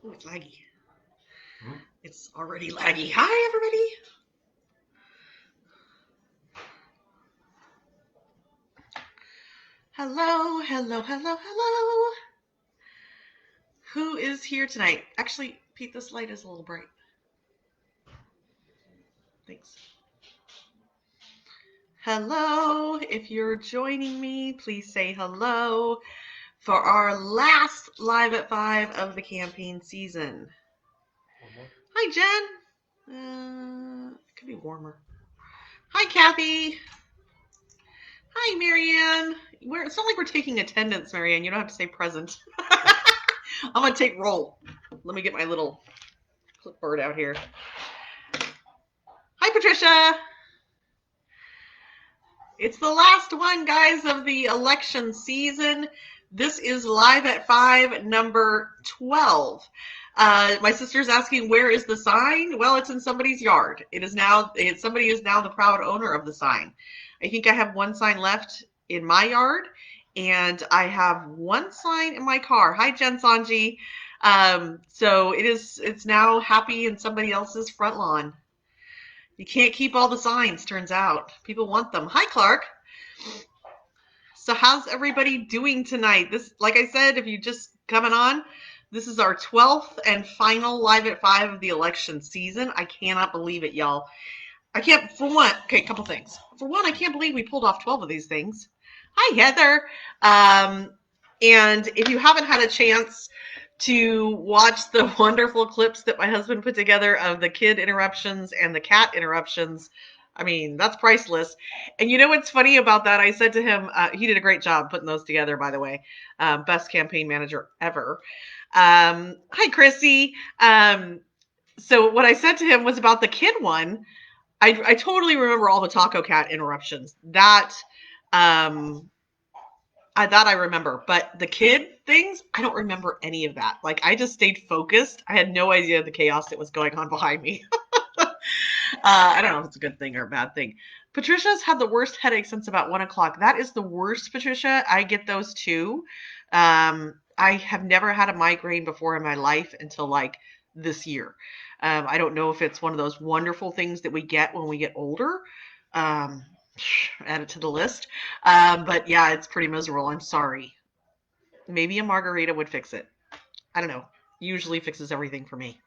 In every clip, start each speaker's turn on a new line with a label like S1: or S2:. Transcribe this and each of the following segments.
S1: Oh, it's laggy. It's already laggy. Hi, everybody. Hello, hello, hello, hello. Who is here tonight? Actually, Pete, this light is a little bright. Thanks. Hello. If you're joining me, please say hello for our last Live at 5 of the campaign season. Hi, Jen. It could be warmer. Hi, Kathy. Hi, Marianne. It's not like we're taking attendance, Marianne. You don't have to say present. I'm going to take roll. Let me get my little clipboard out here. Hi, Patricia. It's the last one, guys, of the election season. This is Live at 5, number 12. My sister's asking, where is the sign? Well, it's in somebody's yard. Somebody is now the proud owner of the sign. I think I have one sign left in my yard, and I have one sign in my car. Hi, Jen Sanji. So it's now happy in somebody else's front lawn. You can't keep all the signs, turns out. People want them. Hi, Clark. So how's everybody doing tonight? This, like I said, if you're just coming on, this is our 12th and final Live at 5 of the election season. I cannot believe it, y'all. A couple things. For one, I can't believe we pulled off 12 of these things. Hi, Heather. And if you haven't had a chance to watch the wonderful clips that my husband put together of the kid interruptions and the cat interruptions, I mean, that's priceless. And you know what's funny about that? I said to him, he did a great job putting those together, by the way. Best campaign manager ever. Hi, Chrissy. So what I said to him was about the kid one. I totally remember all the Taco Cat interruptions. That I remember, but the kid things, I don't remember any of that. Like, I just stayed focused. I had no idea the chaos that was going on behind me. I don't know if it's a good thing or a bad thing. Patricia's had the worst headache since about 1 o'clock. That is the worst, Patricia. I get those too. I have never had a migraine before in my life until like this year. I don't know if it's one of those wonderful things that we get when we get older. Um, Add it to the list. But yeah, it's pretty miserable. I'm sorry. Maybe a margarita would fix it. I don't know. Usually fixes everything for me.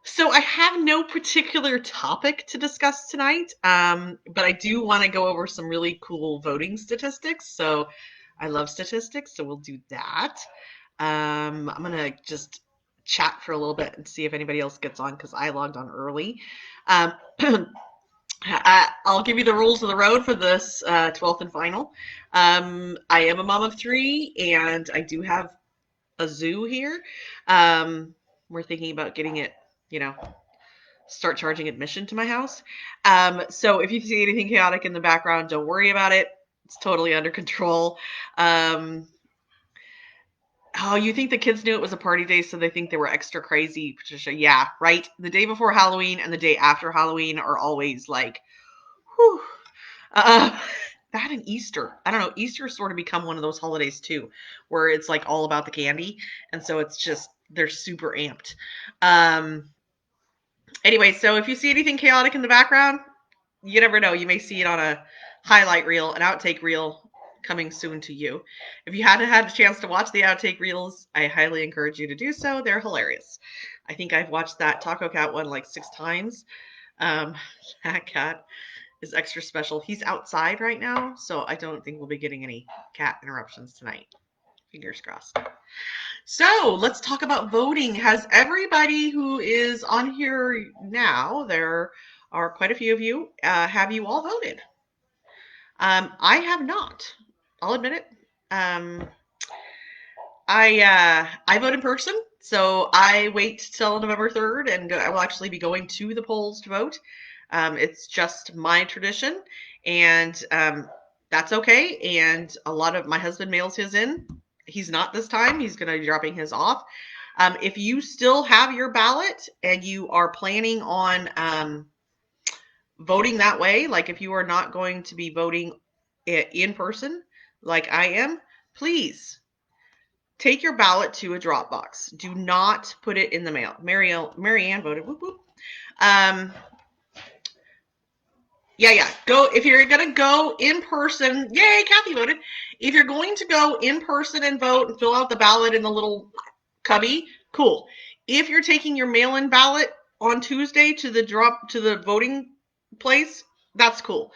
S1: So I have no particular topic to discuss tonight, but I do want to go over some really cool voting statistics. So I love statistics, so we'll do that. I'm going to just chat for a little bit and see if anybody else gets on because I logged on early. I'll give you the rules of the road for this 12th and final. I am a mom of 3, and I do have a zoo here. We're thinking about getting it, start charging admission to my house. So if you see anything chaotic in the background, don't worry about it. It's totally under control. Oh, you think the kids knew it was a party day, so they think they were extra crazy, Patricia? Yeah, right? The day before Halloween and the day after Halloween are always like, whew. That and Easter. I don't know. Easter's sort of become one of those holidays too, where it's like all about the candy. And so it's just, they're super amped. Anyway, so if you see anything chaotic in the background, you never know. You may see it on a highlight reel, an outtake reel coming soon to you. If you hadn't had a chance to watch the outtake reels, I highly encourage you to do so. They're hilarious. I think I've watched that Taco Cat one like 6 times. That cat is extra special. He's outside right now, so I don't think we'll be getting any cat interruptions tonight. Fingers crossed. So let's talk about voting. Has everybody who is on here now, there are quite a few of you, have you all voted? I have not. I'll admit it. I vote in person, so I wait till November 3rd, and I will actually be going to the polls to vote. It's just my tradition, and that's okay. And a lot of my husband mails his in. He's not this time. He's going to be dropping his off. If you still have your ballot and you are planning on voting that way, like if you are not going to be voting in person like I am, please take your ballot to a drop box. Do not put it in the mail. Mary Ann voted. Whoop, whoop. Yeah. Go if you're gonna go in person. Yay, Kathy voted. If you're going to go in person and vote and fill out the ballot in the little cubby, cool. If you're taking your mail-in ballot on Tuesday to the voting place, that's cool.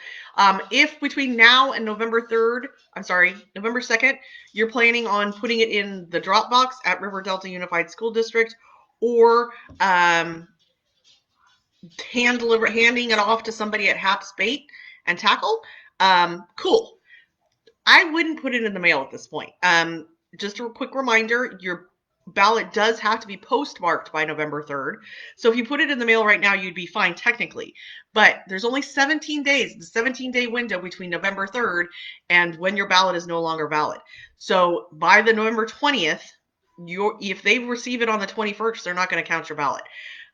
S1: If between now and November 2nd, you're planning on putting it in the drop box at River Delta Unified School District, or handing it off to somebody at Haps Bait and Tackle, cool. I wouldn't put it in the mail at this point. Just a quick reminder, your ballot does have to be postmarked by November 3rd. So if you put it in the mail right now, you'd be fine technically. But there's only 17 days, the 17-day window between November 3rd and when your ballot is no longer valid. So by the November 20th, if they receive it on the 21st, they're not going to count your ballot.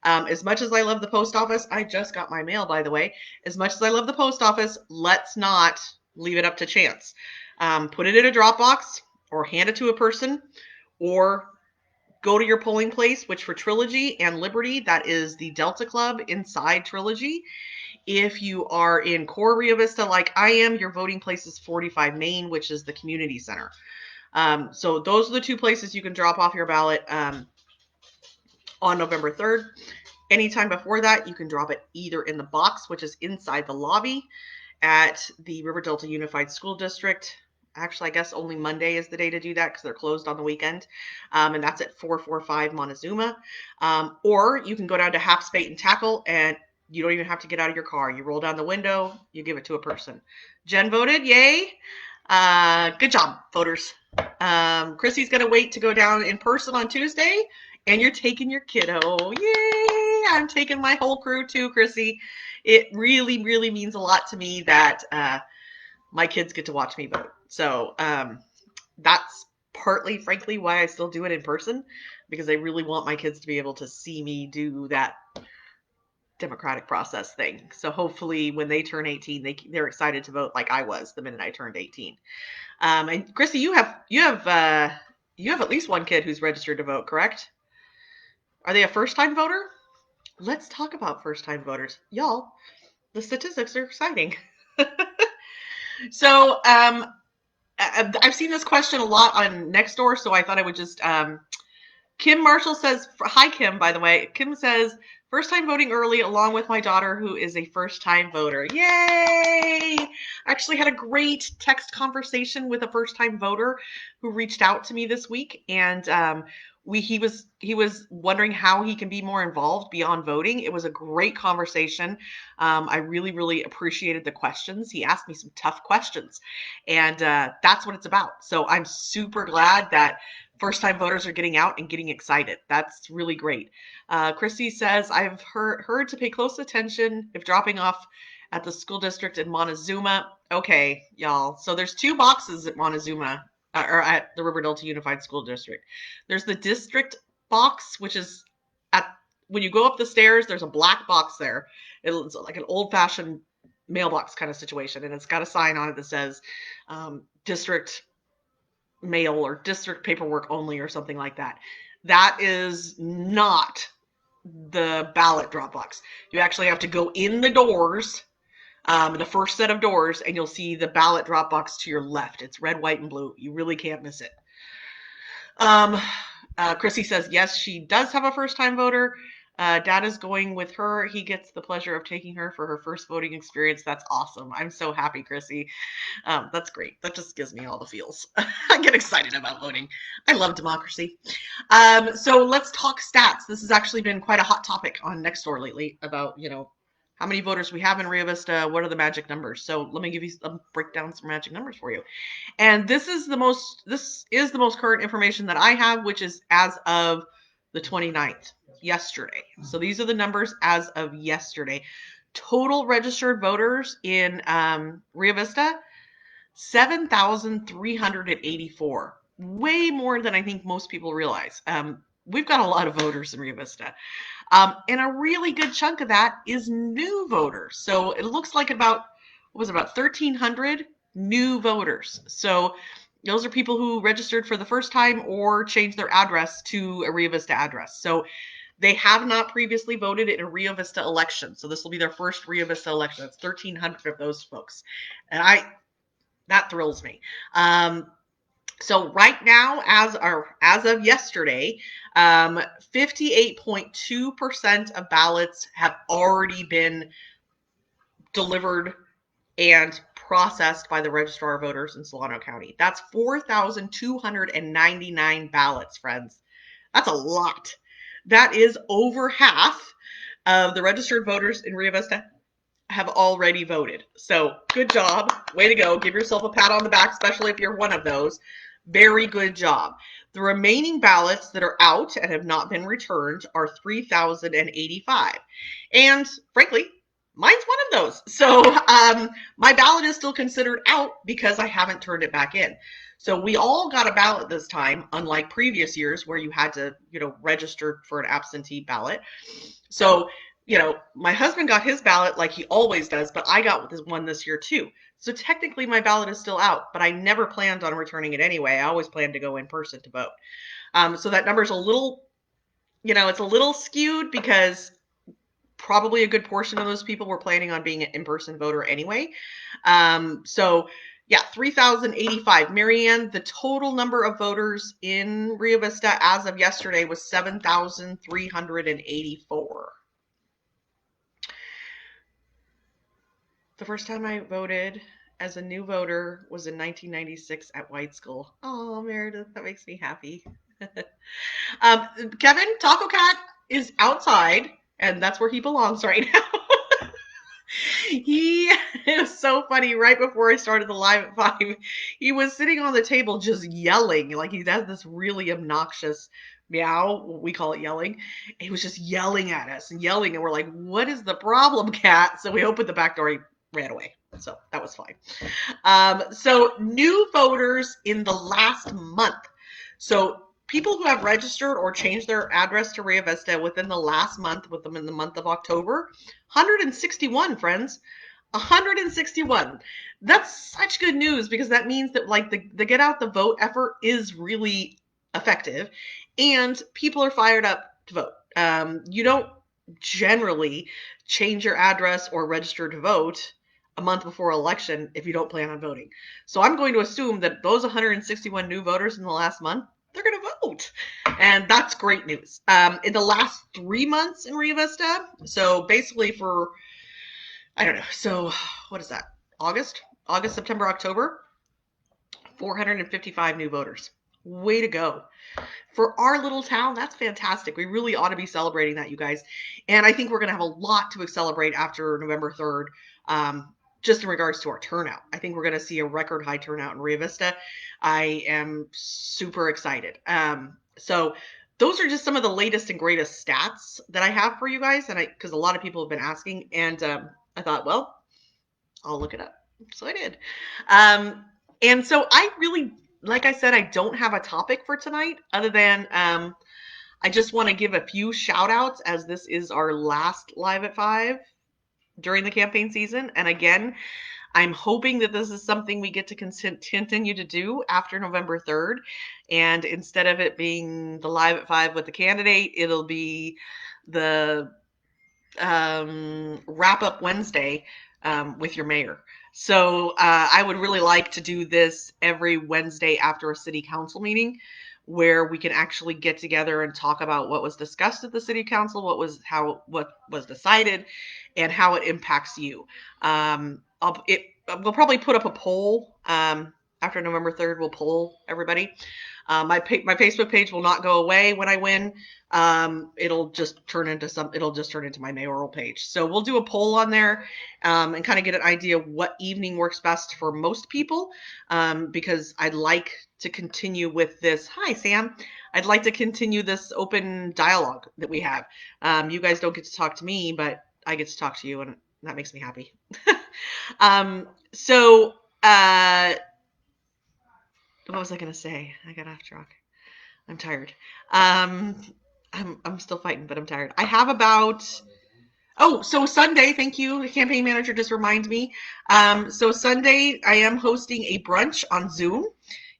S1: As much as I love the post office, I just got my mail, by the way. As much as I love the post office, let's not leave it up to chance. Put it in a drop box or hand it to a person, or go to your polling place, which for Trilogy and Liberty, that is the Delta Club inside Trilogy. If you are in core Rio Vista like I am, your voting place is 45 Main, which is the community center. So those are the two places you can drop off your ballot on November 3rd. Anytime before that, you can drop it either in the box, which is inside the lobby at the River Delta Unified School District. Actually, I guess only Monday is the day to do that because they're closed on the weekend. And that's at 445 Montezuma. Or you can go down to Haps Bait and Tackle, and you don't even have to get out of your car. You roll down the window, you give it to a person. Jen voted, yay. Good job, voters. Chrissy's going to wait to go down in person on Tuesday, and you're taking your kiddo. Yay! I'm taking my whole crew too, Chrissy. It really, really means a lot to me that my kids get to watch me vote. So that's partly, frankly, why I still do it in person, because I really want my kids to be able to see me do that democratic process thing. So hopefully when they turn 18, they're excited to vote like I was the minute I turned 18. And Chrissy, you have at least one kid who's registered to vote, correct? Are they a first-time voter? Let's talk about first-time voters. Y'all, the statistics are exciting. So I've seen this question a lot on Nextdoor, so I thought I would just... Kim Marshall says, hi Kim, by the way. Kim says, first time voting early along with my daughter who is a first time voter. Yay! I actually had a great text conversation with a first time voter who reached out to me this week, and he was wondering how he can be more involved beyond voting. It was a great conversation. I really, really appreciated the questions. He asked me some tough questions, and that's what it's about. So I'm super glad that first-time voters are getting out and getting excited. That's really great. Christy says, I've heard to pay close attention if dropping off at the school district in Montezuma. Okay, y'all. So there's two boxes at Montezuma, or at the River Delta Unified School District. There's the district box, which is when you go up the stairs, there's a black box there. It's like an old-fashioned mailbox kind of situation, and it's got a sign on it that says district mail or district paperwork only or something like that. That is not the ballot drop box. You actually have to go in the doors, the first set of doors, and you'll see the ballot drop box to your left. It's red, white, and blue. You really can't miss it. Chrissy says, yes, she does have a first-time voter. Dad is going with her. He gets the pleasure of taking her for her first voting experience. That's awesome. I'm so happy, Chrissy. That's great. That just gives me all the feels. I get excited about voting. I love democracy. So let's talk stats. This has actually been quite a hot topic on Nextdoor lately about, how many voters we have in Rio Vista. What are the magic numbers? So let me give you break down some magic numbers for you. And this is the most current information that I have, which is as of the 29th, yesterday. So these are the numbers as of yesterday. Total registered voters in Rio Vista, 7,384. Way more than I think most people realize. We've got a lot of voters in Rio Vista. And a really good chunk of that is new voters. So it looks like about 1,300 new voters. So Those are people who registered for the first time or changed their address to a Rio Vista address. So they have not previously voted in a Rio Vista election. So this will be their first Rio Vista election. It's 1,300 of those folks. And that thrills me. So right now, as of yesterday, 58.2% of ballots have already been delivered and processed by the registrar of voters in Solano County. That's 4,299 ballots, friends. That's a lot. That is over half of the registered voters in Rio Vista have already voted. So good job. Way to go. Give yourself a pat on the back, especially if you're one of those. Very good job. The remaining ballots that are out and have not been returned are 3,085. And frankly, mine's one of those. So my ballot is still considered out because I haven't turned it back in. So we all got a ballot this time, unlike previous years where you had to, register for an absentee ballot. So, my husband got his ballot like he always does, but I got one this year too. So technically my ballot is still out, but I never planned on returning it anyway. I always planned to go in person to vote. So that number's a little, it's a little skewed because probably a good portion of those people were planning on being an in-person voter anyway. So yeah, 3,085. Marianne, the total number of voters in Rio Vista as of yesterday was 7,384. The first time I voted as a new voter was in 1996 at White School. Oh, Meredith, that makes me happy. Kevin, Taco Cat is outside, and that's where he belongs right now. It was so funny. Right before I started the live at 5, he was sitting on the table just yelling. Like he does this really obnoxious meow. We call it yelling. He was just yelling at us and yelling. And we're like, what is the problem, Cat? So we opened the back door. He ran away. So that was fine. So new voters in the last month. So people who have registered or changed their address to Rio Vista within the last month, with them in the month of October, 161, friends. 161. That's such good news because that means that like the get out the vote effort is really effective and people are fired up to vote. You don't generally change your address or register to vote a month before election if you don't plan on voting. So I'm going to assume that those 161 new voters in the last month, they're going to vote. And that's great news. In the last 3 months in Rio Vista, so basically for, I don't know, so what is that? August, September, October, 455 new voters. Way to go. For our little town, that's fantastic. We really ought to be celebrating that, you guys. And I think we're going to have a lot to celebrate after November 3rd, just in regards to our turnout. I think we're going to see a record high turnout in Rio Vista. I am super excited. So those are just some of the latest and greatest stats that I have for you guys. And because a lot of people have been asking, and I thought, well, I'll look it up. So I did. And so I really, like I said, I don't have a topic for tonight other than I just want to give a few shout outs as this is our last Live at 5 during the campaign season. And again, I'm hoping that this is something we get to continue to do after November 3rd. And instead of it being the Live at 5 with the candidate, it'll be the wrap up Wednesday with your mayor. So I would really like to do this every Wednesday after a city council meeting where we can actually get together and talk about what was discussed at the city council, what was decided, and how it impacts you. We'll probably put up a poll after November 3rd. We'll poll everybody. My Facebook page will not go away when I win. It'll just turn into my mayoral page. So we'll do a poll on there and kind of get an idea of what evening works best for most people, because I'd like to continue with this. Hi, Sam. I'd like to continue this open dialogue that we have. You guys don't get to talk to me, but I get to talk to you, and that makes me happy. So what was I going to say? I got off track. I'm tired. I'm still fighting, but I'm tired. I have about, so Sunday, thank you. The campaign manager just reminded me. So Sunday, I am hosting a brunch on Zoom.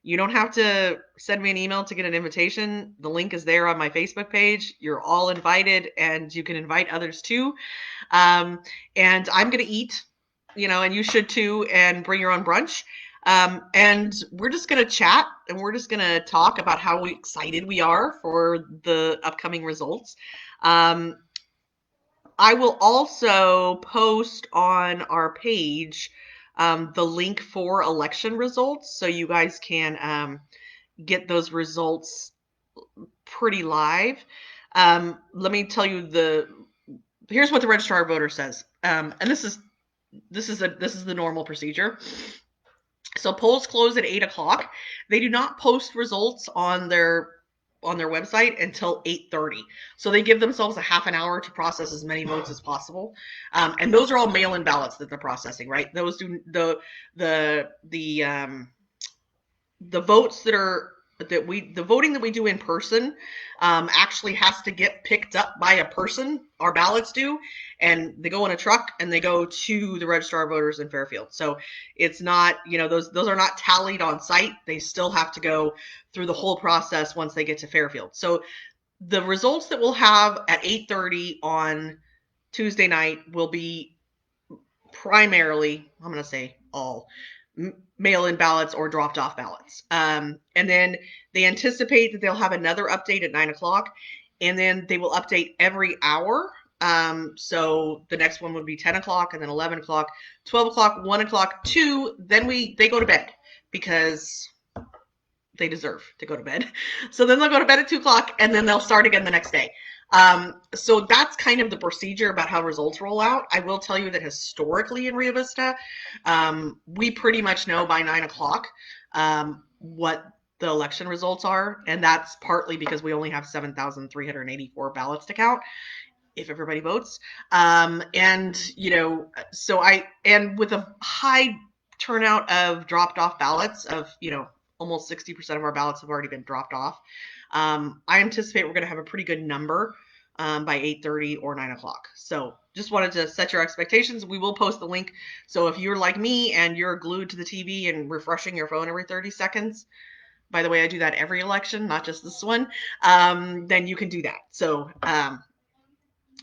S1: You don't have to send me an email to get an invitation. The link is there on my Facebook page. You're all invited, and you can invite others too. And I'm going to eat, and you should too, and bring your own brunch. And we're just going to chat, and we're just going to talk about how excited we are for the upcoming results. I will also post on our page the link for election results, so you guys can get those results pretty live. Let me tell you here's what the registrar of voters says, and this is the normal procedure. So polls close at 8:00. They do not post results on their website until 8:30. So they give themselves a half an hour to process as many votes as possible. And those are all mail-in ballots that they're processing, right? Those do the votes the voting that we do in person actually has to get picked up by a person. Our ballots do, and they go in a truck and they go to the registrar of voters in Fairfield. So it's not, those are not tallied on site. They still have to go through the whole process once they get to Fairfield. So the results that we'll have at 8:30 on Tuesday night will be primarily, I'm going to say all, mail-in ballots or dropped-off ballots. And then they anticipate that they'll have another update at 9:00, and then they will update every hour. So the next one would be 10:00, and then 11:00, 12:00, 1:00, 2. Then they go to bed because they deserve to go to bed. So then they'll go to bed at 2:00, and then they'll start again the next day. So that's kind of the procedure about how results roll out. I will tell you that historically in Rio Vista, we pretty much know by 9:00 what the election results are, and that's partly because we only have 7,384 ballots to count if everybody votes. And with a high turnout of dropped off ballots of, almost 60% of our ballots have already been dropped off. I anticipate we're going to have a pretty good number by 8:30 or 9:00. So just wanted to set your expectations. We will post the link. So if you're like me and you're glued to the TV and refreshing your phone every 30 seconds, by the way, I do that every election, not just this one, then you can do that. So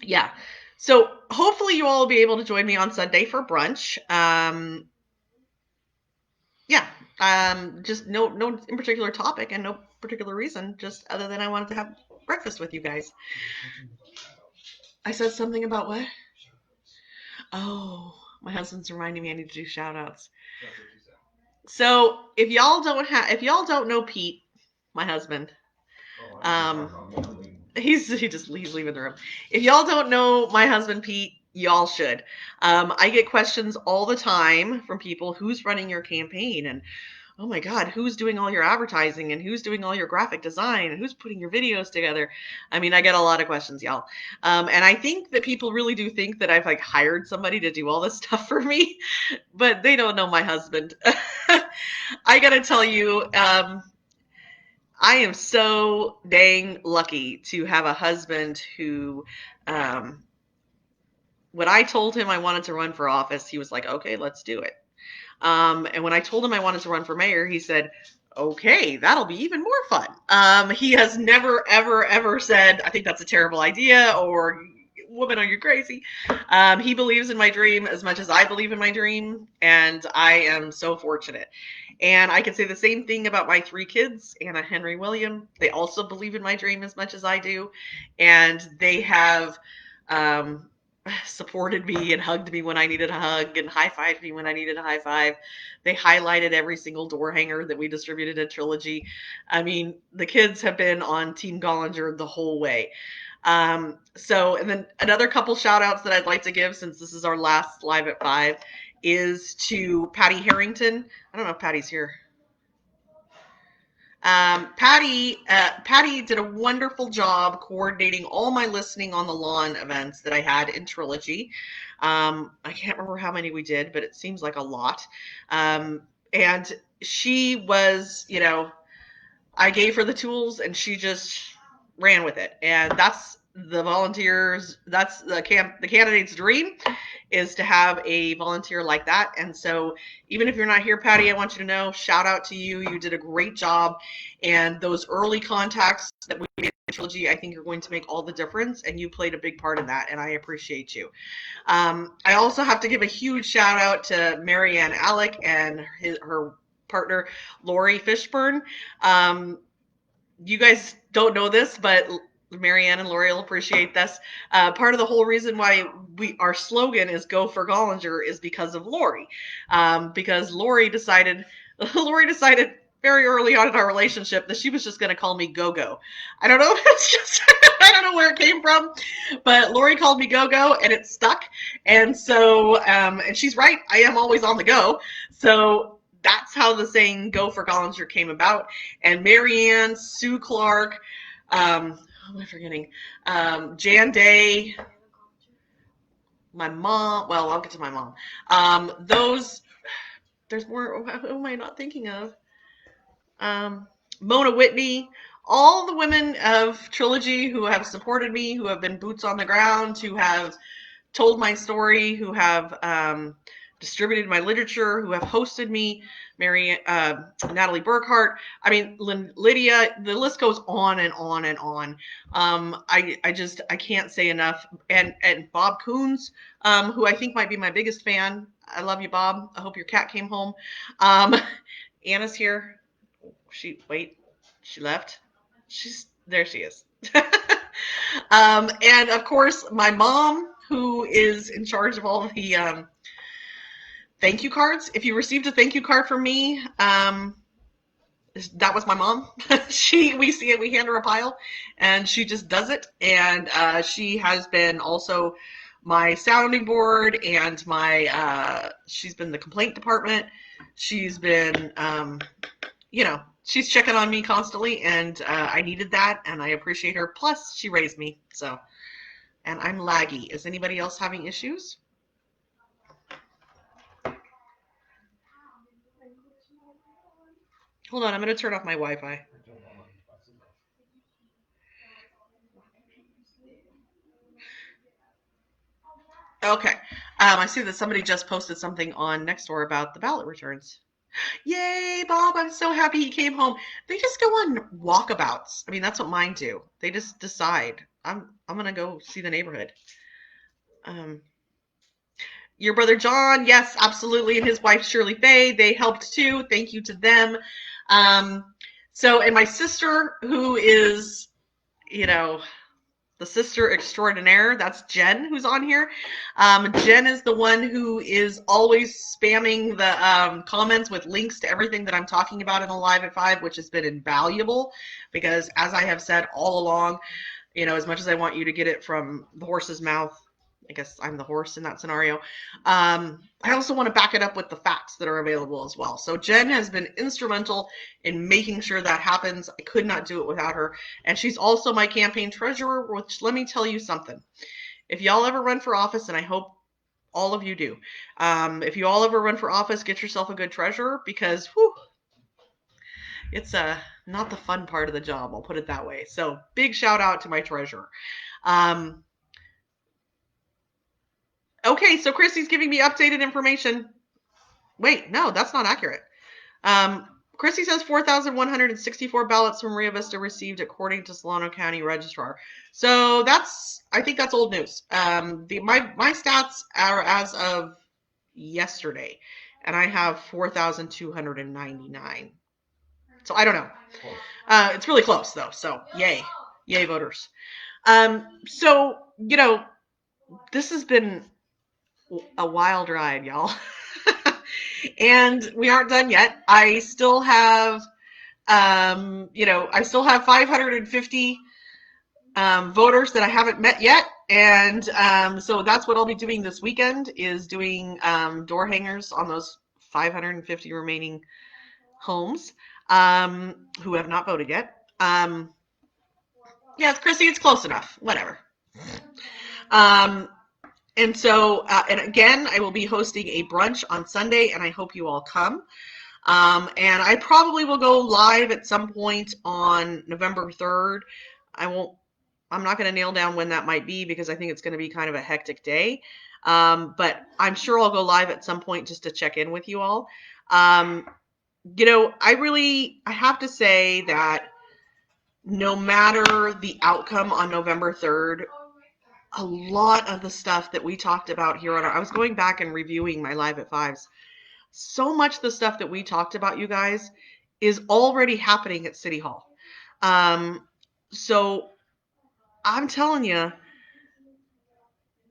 S1: yeah. So hopefully you all will be able to join me on Sunday for brunch. Just no in particular topic and no particular reason, just other than I wanted to have breakfast with you guys. I said something about what? Oh, my husband's reminding me I need to do shout outs. So if y'all don't know Pete, my husband, he's leaving the room. If y'all don't know my husband Pete, y'all should. I get questions all the time from people, who's running your campaign, and oh my God, who's doing all your advertising, and who's doing all your graphic design, and who's putting your videos together? I mean, I get a lot of questions, y'all. And I think that people really do think that I've hired somebody to do all this stuff for me, but they don't know my husband. I gotta tell you, I am so dang lucky to have a husband who, when I told him I wanted to run for office, he was like, okay, let's do it. And when I told him I wanted to run for mayor, he said, okay, that'll be even more fun. He has never, ever, ever said, I think that's a terrible idea, or woman, are you crazy? He believes in my dream as much as I believe in my dream, and I am so fortunate. And I can say the same thing about my 3 kids, Anna, Henry, William. They also believe in my dream as much as I do, and they have supported me and hugged me when I needed a hug and high-fived me when I needed a high five. They highlighted every single door hanger that we distributed at Trilogy. I mean, the kids have been on Team Gollinger the whole way. And then another couple shout outs that I'd like to give, since this is our last live at 5, is to Patty Harrington. I don't know if Patty's here. Patty did a wonderful job coordinating all my listening on the lawn events that I had in Trilogy. I can't remember how many we did, but it seems like a lot. And she was, I gave her the tools and she just ran with it. And that's the volunteers, that's the candidate's dream, is to have a volunteer like that. And so even if you're not here, Patty, I want you to know, shout out to you. You did a great job. And those early contacts that we made in Trilogy, I think are going to make all the difference. And you played a big part in that. And I appreciate you. I also have to give a huge shout out to Marianne Alec and her partner, Lori Fishburne. You guys don't know this, but Marianne and Lori will appreciate this. Part of the whole reason why our slogan is "Go for Gollinger" is because of Lori, because Lori decided very early on in our relationship that she was just going to call me Go-Go. I don't know if it's just I don't know where it came from, but Lori called me Go-Go and it stuck. And so, and she's right, I am always on the go. So that's how the saying "Go for Gollinger" came about. And Marianne, Sue Clark, who am I forgetting? Jan Day, my mom. Well, I'll get to my mom. There's more. Who am I not thinking of? Mona Whitney, all the women of Trilogy who have supported me, who have been boots on the ground, who have told my story, who have distributed my literature, who have hosted me, Natalie Burkhart. I mean, Lydia, the list goes on and on and on. I can't say enough. And Bob Coons, who I think might be my biggest fan. I love you, Bob. I hope your cat came home. Anna's here. She left. There she is. And of course, my mom, who is in charge of all the thank you cards. If you received a thank you card from me, that was my mom. We see it, we hand her a pile, and she just does it. And she has been also my sounding board and she's been the complaint department. She's been, she's checking on me constantly, and I needed that, and I appreciate her. Plus, she raised me, so. And I'm laggy. Is anybody else having issues? Hold on, I'm going to turn off my Wi-Fi. Okay. I see that somebody just posted something on Nextdoor about the ballot returns. Yay, Bob, I'm so happy he came home. They just go on walkabouts. I mean, that's what mine do. They just decide, I'm going to go see the neighborhood. Your brother John, yes, absolutely, and his wife Shirley Faye, they helped too. Thank you to them. And my sister, who is, the sister extraordinaire, that's Jen, who's on here. Jen is the one who is always spamming the comments with links to everything that I'm talking about in the Live at 5, which has been invaluable because, as I have said all along, as much as I want you to get it from the horse's mouth, I guess I'm the horse in that scenario. I also want to back it up with the facts that are available as well. So Jen has been instrumental in making sure that happens. I could not do it without her. And she's also my campaign treasurer, which, let me tell you something. If y'all ever run for office, and I hope all of you do, if you all ever run for office, get yourself a good treasurer, because it's not the fun part of the job. I'll put it that way. So big shout out to my treasurer. Okay, so Christy's giving me updated information. Wait, no, that's not accurate. Christy says 4,164 ballots from Rio Vista received according to Solano County Registrar. So I think that's old news. My stats are as of yesterday, and I have 4,299. So I don't know. It's really close though. So yay voters. This has been a wild ride, y'all. And we aren't done yet. I still have, 550 voters that I haven't met yet. And so that's what I'll be doing this weekend, is doing door hangers on those 550 remaining homes who have not voted yet. Yes, Chrissy, it's close enough. Whatever. And so, and again, I will be hosting a brunch on Sunday, and I hope you all come. And I probably will go live at some point on November 3rd. I won't I'm not going to nail down when that might be because I think it's going to be kind of a hectic day. But I'm sure I'll go live at some point just to check in with you all. I have to say that no matter the outcome on November 3rd, a lot of the stuff that we talked about here I was going back and reviewing my live at fives. So much of the stuff that we talked about, you guys, is already happening at City Hall. So I'm telling you,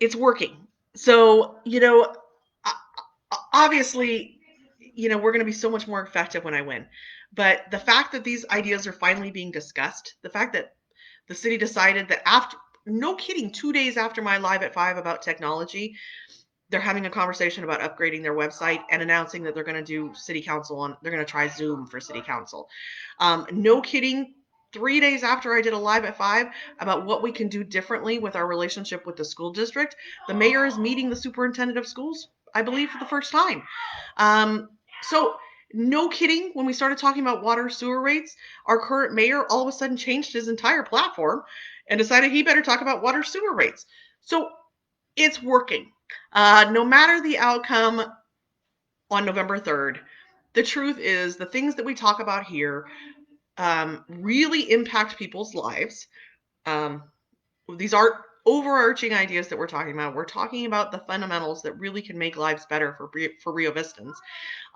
S1: it's working. So, obviously, we're going to be so much more effective when I win. But the fact that these ideas are finally being discussed, the fact that the city decided that no kidding, 2 days after my live at 5 about technology, they're having a conversation about upgrading their website and announcing that they're going to do city council they're going to try Zoom for city council. No kidding. 3 days after I did a live at 5 about what we can do differently with our relationship with the school district, the mayor is meeting the superintendent of schools, I believe, for the first time. So no kidding, when we started talking about water sewer rates, our current mayor all of a sudden changed his entire platform and decided he better talk about water sewer rates. So it's working. No matter the outcome on November 3rd, the truth is the things that we talk about here really impact people's lives. These aren't overarching ideas that we're talking about. We're talking about the fundamentals that really can make lives better for Rio Vistans.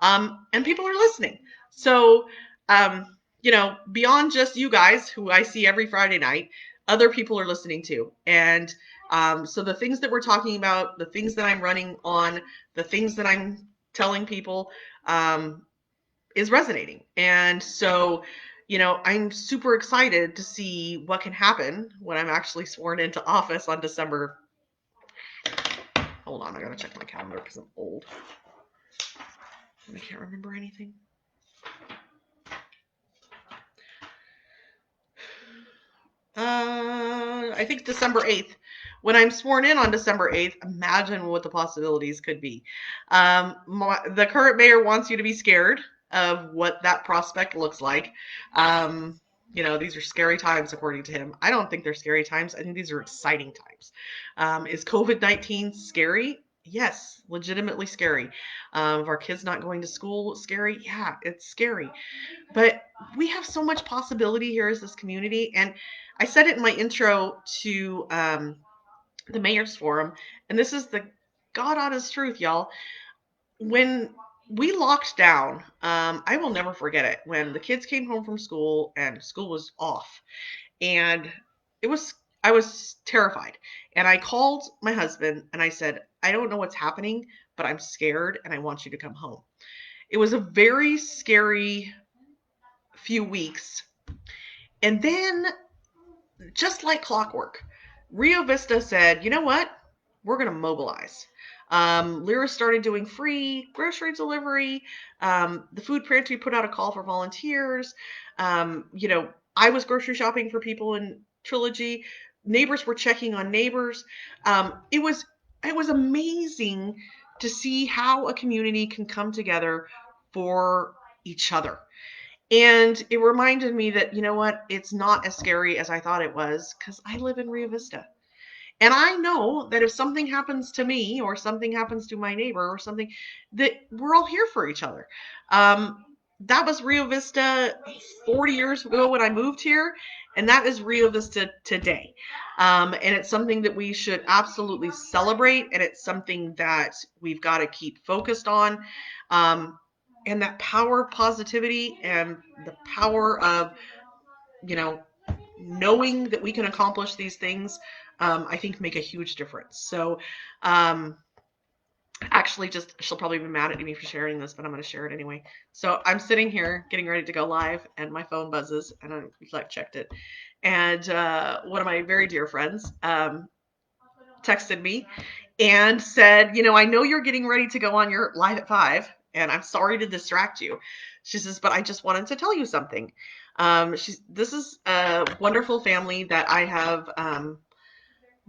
S1: And people are listening. So, beyond just you guys who I see every Friday night, other people are listening too. And so the things that we're talking about, the things that I'm running on, the things that I'm telling people is resonating. And so, I'm super excited to see what can happen when I'm actually sworn into office on December. Hold on, I gotta check my calendar because I'm old. I can't remember anything. I think December 8th. When I'm sworn in on December 8th, imagine what the possibilities could be. The current mayor wants you to be scared of what that prospect looks like. These are scary times, according to him. I don't think they're scary times. I think these are exciting times. Is COVID-19 scary? Yes, legitimately scary. Of our kids not going to school, scary? Yeah, it's scary. But we have so much possibility here as this community. And I said it in my intro to the Mayor's Forum, and this is the God honest truth, y'all. When we locked down, I will never forget it, when the kids came home from school and school was off. And I was terrified. And I called my husband and I said, I don't know what's happening, but I'm scared and I want you to come home. It was a very scary few weeks. And then, just like clockwork, Rio Vista said, you know what? We're going to mobilize. Lyra started doing free grocery delivery. The food pantry put out a call for volunteers. I was grocery shopping for people in Trilogy. Neighbors were checking on neighbors. It was amazing to see how a community can come together for each other. And it reminded me that, you know what, it's not as scary as I thought it was, because I live in Rio Vista. And I know that if something happens to me or something happens to my neighbor or something, that we're all here for each other. That was Rio Vista 40 years ago when I moved here, and that is Rio Vista today. And it's something that we should absolutely celebrate, and it's something that we've got to keep focused on. And that power of positivity and the power of, knowing that we can accomplish these things, I think make a huge difference. So, actually, she'll probably be mad at me for sharing this, but I'm going to share it anyway. So I'm sitting here getting ready to go live, and my phone buzzes, and I checked it. And one of my very dear friends texted me and said, I know you're getting ready to go on your live at 5, and I'm sorry to distract you. She says, but I just wanted to tell you something. This is a wonderful family that I have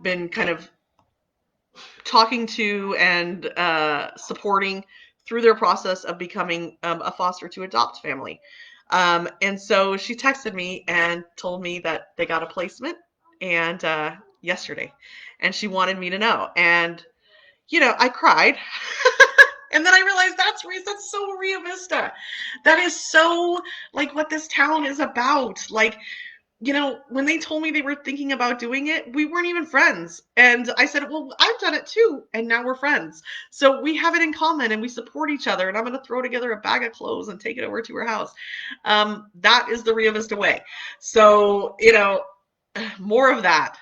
S1: been kind of talking to and supporting through their process of becoming a foster to adopt family. And so she texted me and told me that they got a placement and yesterday, and she wanted me to know. And I cried. And then I realized that's so Rio Vista. That is so like what this town is about. Like, when they told me they were thinking about doing it, we weren't even friends. And I said, well, I've done it too. And now we're friends. So we have it in common and we support each other. And I'm going to throw together a bag of clothes and take it over to her house. That is the Rio Vista way. So, more of that.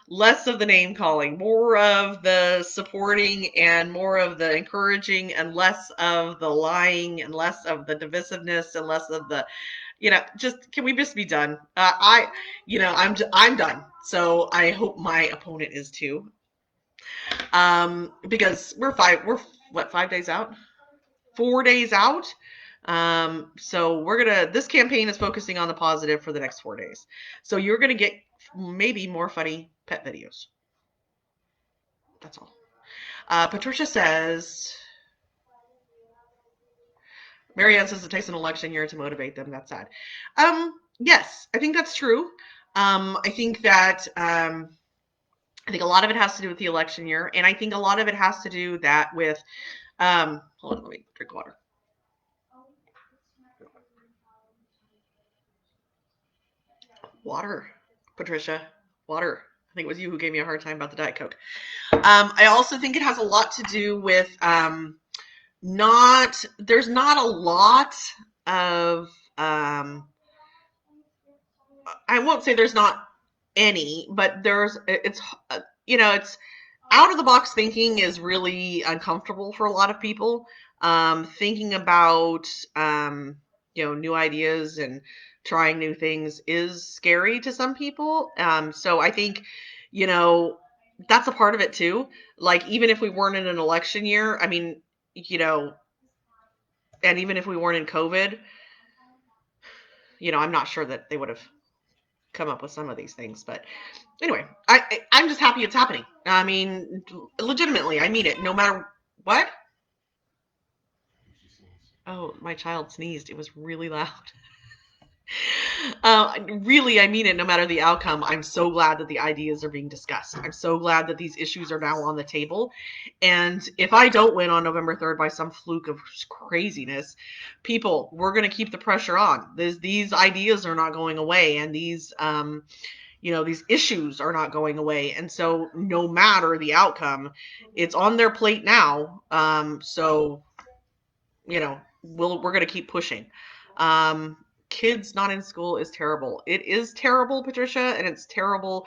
S1: Less of the name calling, more of the supporting and more of the encouraging, and less of the lying and less of the divisiveness and less of the, can we just be done? I'm done. So I hope my opponent is too. Because we're 5 days out? 4 days out. So this campaign is focusing on the positive for the next 4 days. So you're gonna get maybe more funny pet videos. That's all. Patricia says, Marianne says it takes an election year to motivate them. That's sad. Yes, I think that's true. I think that I think a lot of it has to do with the election year, and I think a lot of it has to do that with hold on, let me drink water. Water, Patricia, water. I think it was you who gave me a hard time about the Diet Coke. I also think it has a lot to do with there's not a lot of I won't say there's not any, but it's out of the box thinking is really uncomfortable for a lot of people. Thinking about new ideas and trying new things is scary to some people. So I think that's a part of it too. Like, even if we weren't in an election year, I mean, and even if we weren't in COVID, I'm not sure that they would have come up with some of these things. But anyway, I'm just happy it's happening. I mean, legitimately, I mean it. No matter what. Oh, my child sneezed. It was really loud. Really, I mean it. No matter the outcome, I'm so glad that the ideas are being discussed. I'm so glad that these issues are now on the table. And if I don't win on November 3rd by some fluke of craziness, we're going to keep the pressure on. These ideas are not going away, and these these issues are not going away. And so no matter the outcome, it's on their plate now. So we're going to keep pushing. Kids not in school is terrible. It is terrible, Patricia, and it's terrible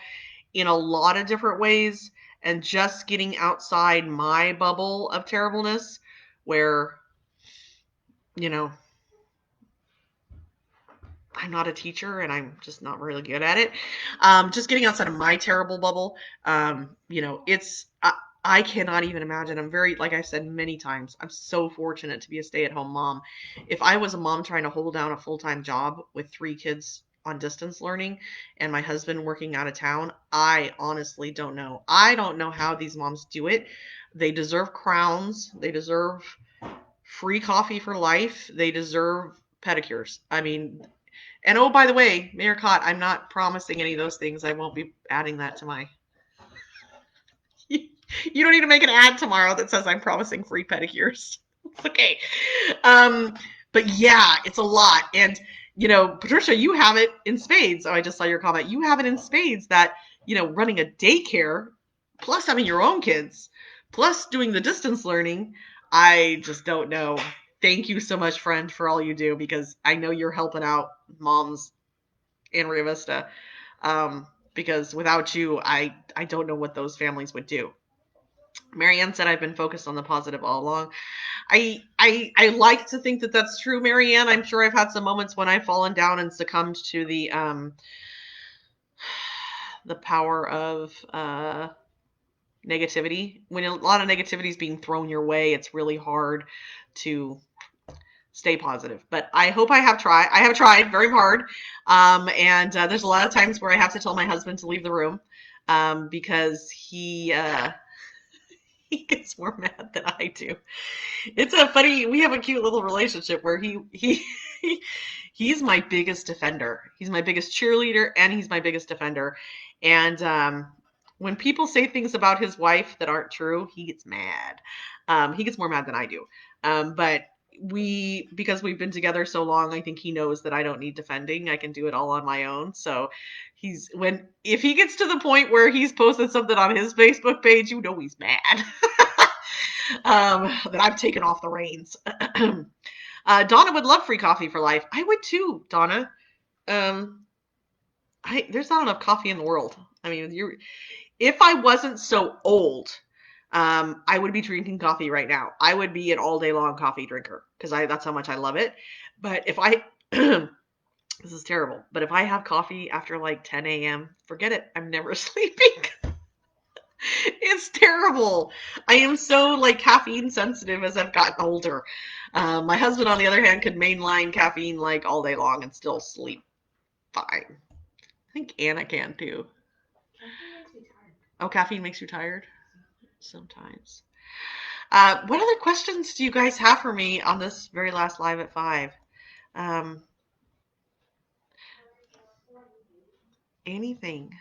S1: in a lot of different ways. And just getting outside my bubble of terribleness, where, I'm not a teacher and I'm just not really good at it. Just getting outside of my terrible bubble, I cannot even imagine. I'm like I said many times, I'm so fortunate to be a stay-at-home mom. If I was a mom trying to hold down a full-time job with 3 kids on distance learning and my husband working out of town, I honestly don't know. I don't know how these moms do it. They deserve crowns. They deserve free coffee for life. They deserve pedicures. I mean, and oh, by the way, Mayor Cott, I'm not promising any of those things. I won't be adding that to my... You don't need to make an ad tomorrow that says I'm promising free pedicures. Okay. But yeah, it's a lot. And, Patricia, you have it in spades. Oh, I just saw your comment. You have it in spades that, running a daycare, plus having your own kids, plus doing the distance learning. I just don't know. Thank you so much, friend, for all you do, because I know you're helping out moms in Rio Vista. Because without you, I don't know what those families would do. Marianne said I've been focused on the positive all along. I like to think that that's true, Marianne. I'm sure I've had some moments when I've fallen down and succumbed to the power of negativity. When a lot of negativity is being thrown your way, it's really hard to stay positive. But I hope I have tried. I have tried very hard. And there's a lot of times where I have to tell my husband to leave the room because he gets more mad than I do. It's we have a cute little relationship where he's my biggest defender. He's my biggest cheerleader and he's my biggest defender. And when people say things about his wife that aren't true, he gets mad. He gets more mad than I do. But because we've been together so long, I think he knows that I don't need defending. I can do it all on my own. So if he gets to the point where he's posted something on his Facebook page, he's mad. That I've taken off the reins. Donna would love free coffee for life. I would too, Donna. There's not enough coffee in the world. I mean, if I wasn't so old, I would be drinking coffee right now. I would be an all day long coffee drinker because that's how much I love it. But if I, this is terrible, but if I have coffee after like 10 a.m., forget it. I'm never sleeping. It's terrible. I am so like caffeine sensitive as I've gotten older. My husband, on the other hand, could mainline caffeine like all day long and still sleep fine. I think Anna can too. Oh, caffeine makes you tired? Sometimes. What other questions do you guys have for me on this very last Live at 5? Anything?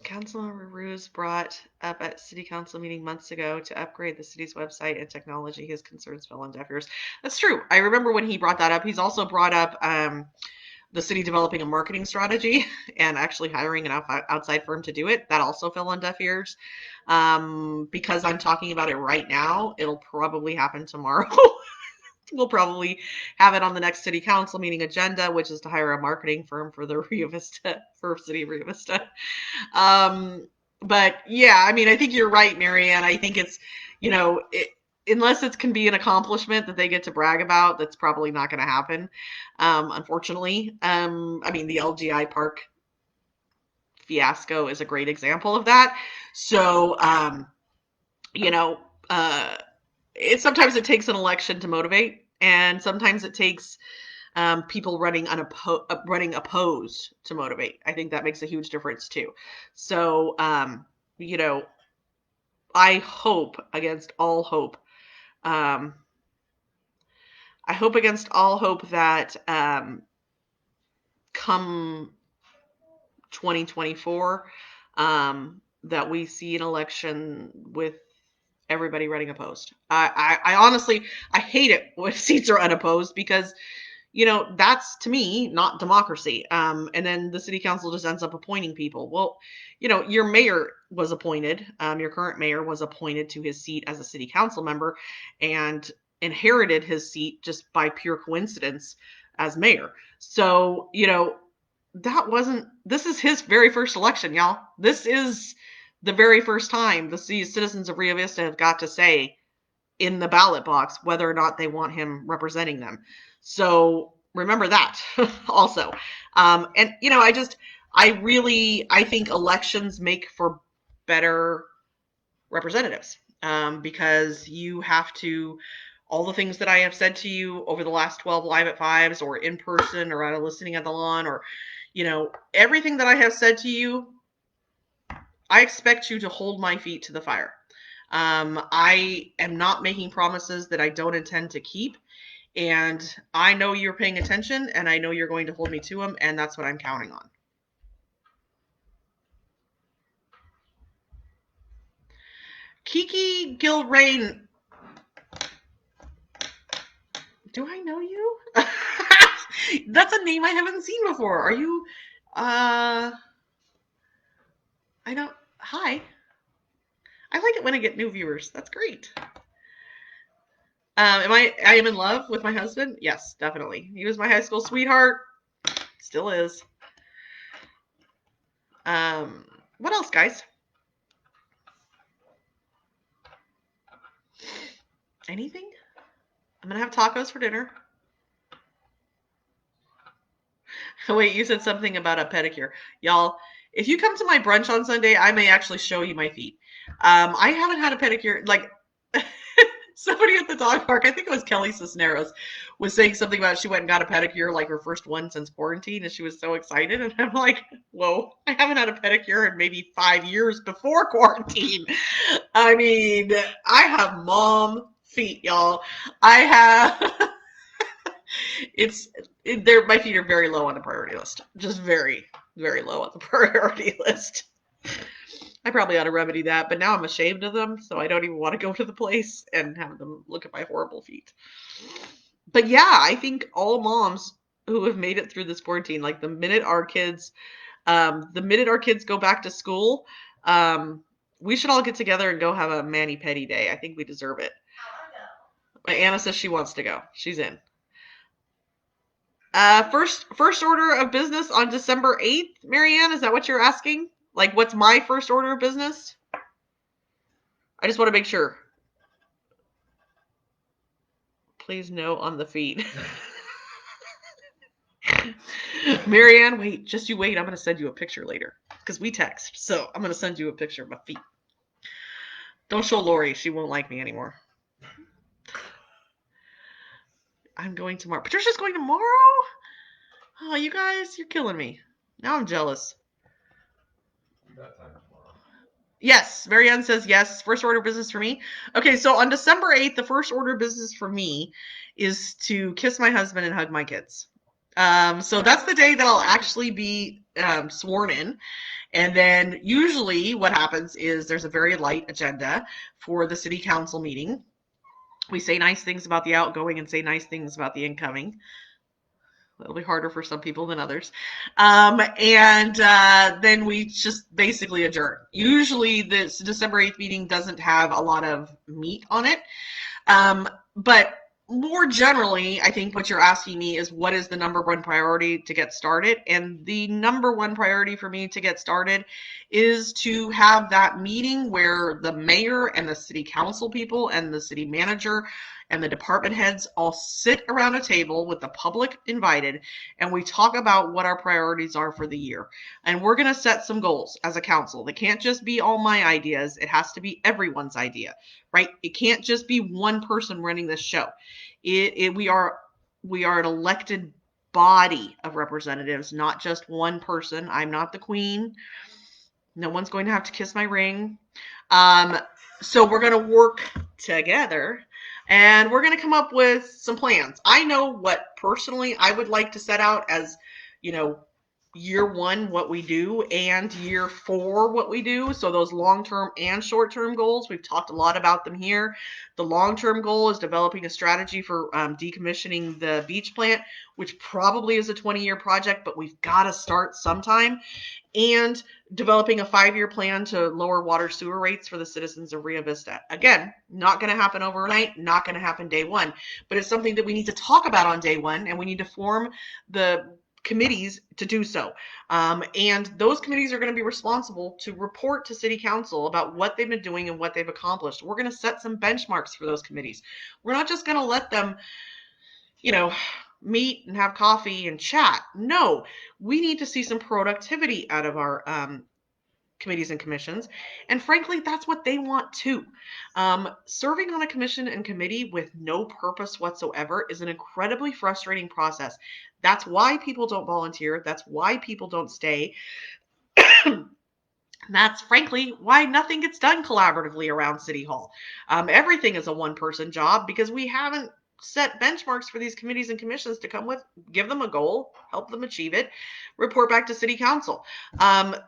S1: Councilmember Ruse brought up at City Council meeting months ago to upgrade the city's website and technology. His concerns fell on deaf ears. That's true. I remember when he brought that up. He's also brought up the city developing a marketing strategy and actually hiring an outside firm to do it. That also fell on deaf ears. Because I'm talking about it right now, it'll probably happen tomorrow. We'll probably have it on the next city council meeting agenda, which is to hire a marketing firm for the City of Rio Vista. But yeah, I mean, I think you're right, Marianne. I think it's, unless it can be an accomplishment that they get to brag about, that's probably not going to happen. Unfortunately, I mean, the LGI Park fiasco is a great example of that. So, sometimes it takes an election to motivate, and sometimes it takes people running opposed to motivate. I think that makes a huge difference too. So, I hope against all hope. I hope against all hope that come 2024, that we see an election with everybody running opposed. I honestly, I hate it when seats are unopposed because, that's to me not democracy. And then the city council just ends up appointing people. Well, your mayor was appointed. Your current mayor was appointed to his seat as a city council member and inherited his seat just by pure coincidence as mayor. So, this is his very first election, y'all. This is the very first time the citizens of Rio Vista have got to say in the ballot box whether or not they want him representing them. So remember that also. And, I think elections make for better representatives, because you have to, all the things that I have said to you over the last 12 Live at 5s or in person or at a listening at the lawn or, everything that I have said to you, I expect you to hold my feet to the fire. I am not making promises that I don't intend to keep. And I know you're paying attention and I know you're going to hold me to them. And that's what I'm counting on. Kiki Gilrain. Do I know you? That's a name I haven't seen before. Are you, I don't, hi. I like it when I get new viewers. That's great. I am in love with my husband? Yes, definitely. He was my high school sweetheart. Still is. What else, guys? Anything? I'm going to have tacos for dinner. Wait, you said something about a pedicure. Y'all, if you come to my brunch on Sunday, I may actually show you my feet. I haven't had a pedicure. Like, somebody at the dog park, I think it was Kelly Cisneros, was saying something about she went and got a pedicure, like her first one since quarantine, and she was so excited. And I'm like, whoa, I haven't had a pedicure in maybe 5 years before quarantine. I mean, I have mom feet, y'all. I have My feet are very low on the priority list. Just very, very low on the priority list. I probably ought to remedy that, but now I'm ashamed of them, so I don't even want to go to the place and have them look at my horrible feet. But yeah, I think all moms who have made it through this quarantine, like the minute our kids go back to school, we should all get together and go have a mani-pedi day. I think we deserve it. Anna says she wants to go. She's in. First order of business on December 8th, Marianne, is that what you're asking? Like, what's my first order of business? I just want to make sure. Please no on the feet. Marianne, wait, just you wait. I'm going to send you a picture later because we text. So I'm going to send you a picture of my feet. Don't show Lori. She won't like me anymore. I'm going tomorrow. Patricia's going tomorrow? Oh, you guys, you're killing me. Now I'm jealous.
S2: You got time tomorrow.
S1: Yes, Marianne says yes. First order of business for me. Okay, so on December 8th, the first order of business for me is to kiss my husband and hug my kids. So that's the day that I'll actually be sworn in. And then usually what happens is there's a very light agenda for the city council meeting. We say nice things about the outgoing and say nice things about the incoming. It'll be harder for some people than others. And then we just basically adjourn. Usually this December 8th meeting doesn't have a lot of meat on it. But more generally, I think what you're asking me is what is the number one priority to get started? And the number one priority for me to get started is to have that meeting where the mayor and the city council people and the city manager and the department heads all sit around a table with the public invited, and we talk about what our priorities are for the year. And we're going to set some goals as a council. They can't just be all my ideas. It has to be everyone's idea, right? It can't just be one person running this show. We are an elected body of representatives, not just one person. I'm not the queen. No one's going to have to kiss my ring. So we're going to work together and we're going to come up with some plans. I know what personally I would like to set out as, year one, what we do, and year four, what we do. So those long-term and short-term goals, we've talked a lot about them here. The long-term goal is developing a strategy for decommissioning the beach plant, which probably is a 20-year project, but we've got to start sometime. And developing a 5-year plan to lower water sewer rates for the citizens of Rio Vista. Again, not going to happen overnight, not going to happen day one, but it's something that we need to talk about on day one, and we need to form the committees to do so. And those committees are going to be responsible to report to city council about what they've been doing and what they've accomplished. We're going to set some benchmarks for those committees. We're not just going to let them, meet and have coffee and chat. No, we need to see some productivity out of our committees and commissions. And frankly, that's what they want too. Serving on a commission and committee with no purpose whatsoever is an incredibly frustrating process. That's why people don't volunteer. That's why people don't stay. That's frankly why nothing gets done collaboratively around City Hall. Everything is a one-person job because we haven't set benchmarks for these committees and commissions to come with, give them a goal, help them achieve it, report back to City Council.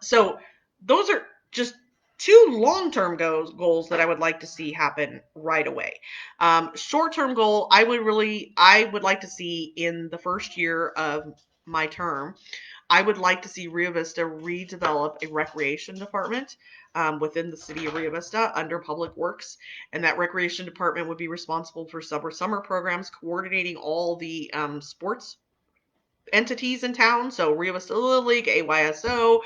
S1: So those are just two long-term goals that I would like to see happen right away. Short-term goal, I would like to see in the first year of my term, I would like to see Rio Vista redevelop a recreation department within the city of Rio Vista under Public Works. And that recreation department would be responsible for summer programs, coordinating all the sports entities in town. So Rio Vista Little League, AYSO,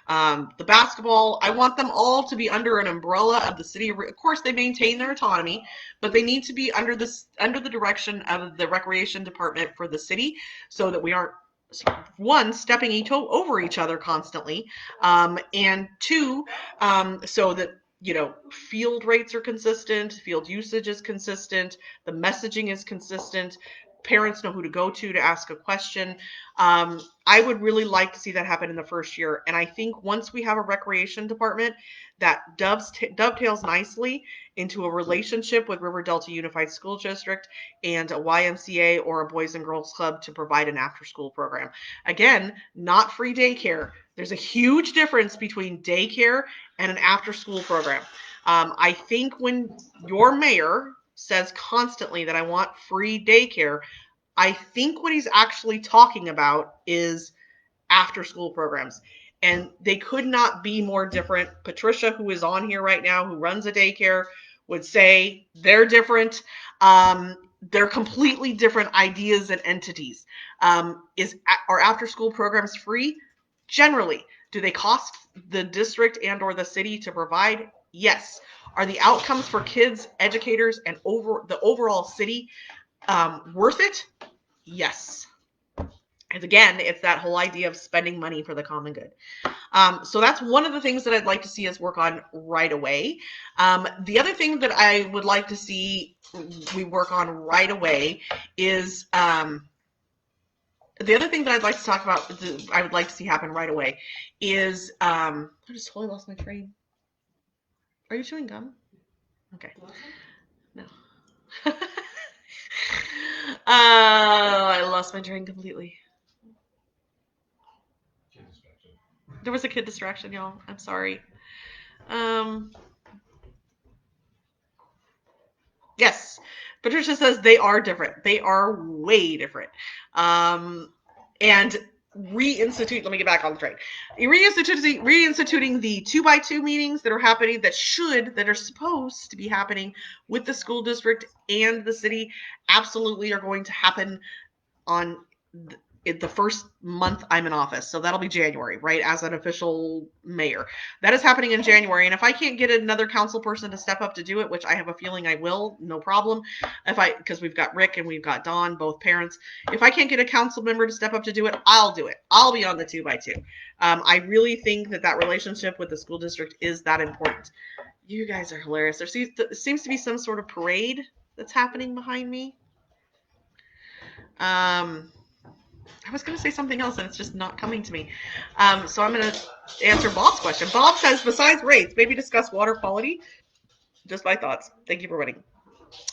S1: the basketball. I want them all to be under an umbrella of the city. Of course, they maintain their autonomy, but they need to be under the direction of the recreation department for the city, so that we aren't, one, stepping over each other constantly, and two, so that field rates are consistent, field usage is consistent, the messaging is consistent, parents know who to go to ask a question. I would really like to see that happen in the first year. And I think once we have a recreation department that dovetails nicely into a relationship with River Delta Unified School District and a YMCA or a Boys and Girls Club to provide an after-school program. Again, not free daycare. There's a huge difference between daycare and an after-school program. I think when your mayor says constantly that I want free daycare, I think what he's actually talking about is after school programs. And they could not be more different. Patricia, who is on here right now, who runs a daycare, would say they're different. They're completely different ideas and entities. Are after school programs free? Generally. Do they cost the district and or the city to provide? Yes. Are the outcomes for kids, educators, and the overall city worth it? Yes. And again, it's that whole idea of spending money for the common good. So that's one of the things that I'd like to see us work on right away. The other thing that I would like to see we work on right away is the other thing that I'd like to talk about, I would like to see happen right away is, I just totally lost my train. Are you chewing gum? Okay. No. I lost my train completely. There was a kid distraction, y'all. I'm sorry. Yes. Patricia says they are different. They are way different. And let me get back on the train. Reinstituting the 2x2 meetings that are happening, that are supposed to be happening with the school district and the city, absolutely are going to happen on the first month I'm in office. So that'll be January, right? As an official mayor. That is happening in January. And if I can't get another council person to step up to do it, which I have a feeling I will, no problem. Because we've got Rick and we've got Dawn, both parents. If I can't get a council member to step up to do it, I'll do it. I'll be on the 2x2. I really think that relationship with the school district is that important. You guys are hilarious. There seems to be some sort of parade that's happening behind me. I was going to say something else and it's just not coming to me. So I'm going to answer Bob's question. Bob says, besides rates, maybe discuss water quality. Just my thoughts. Thank you for winning.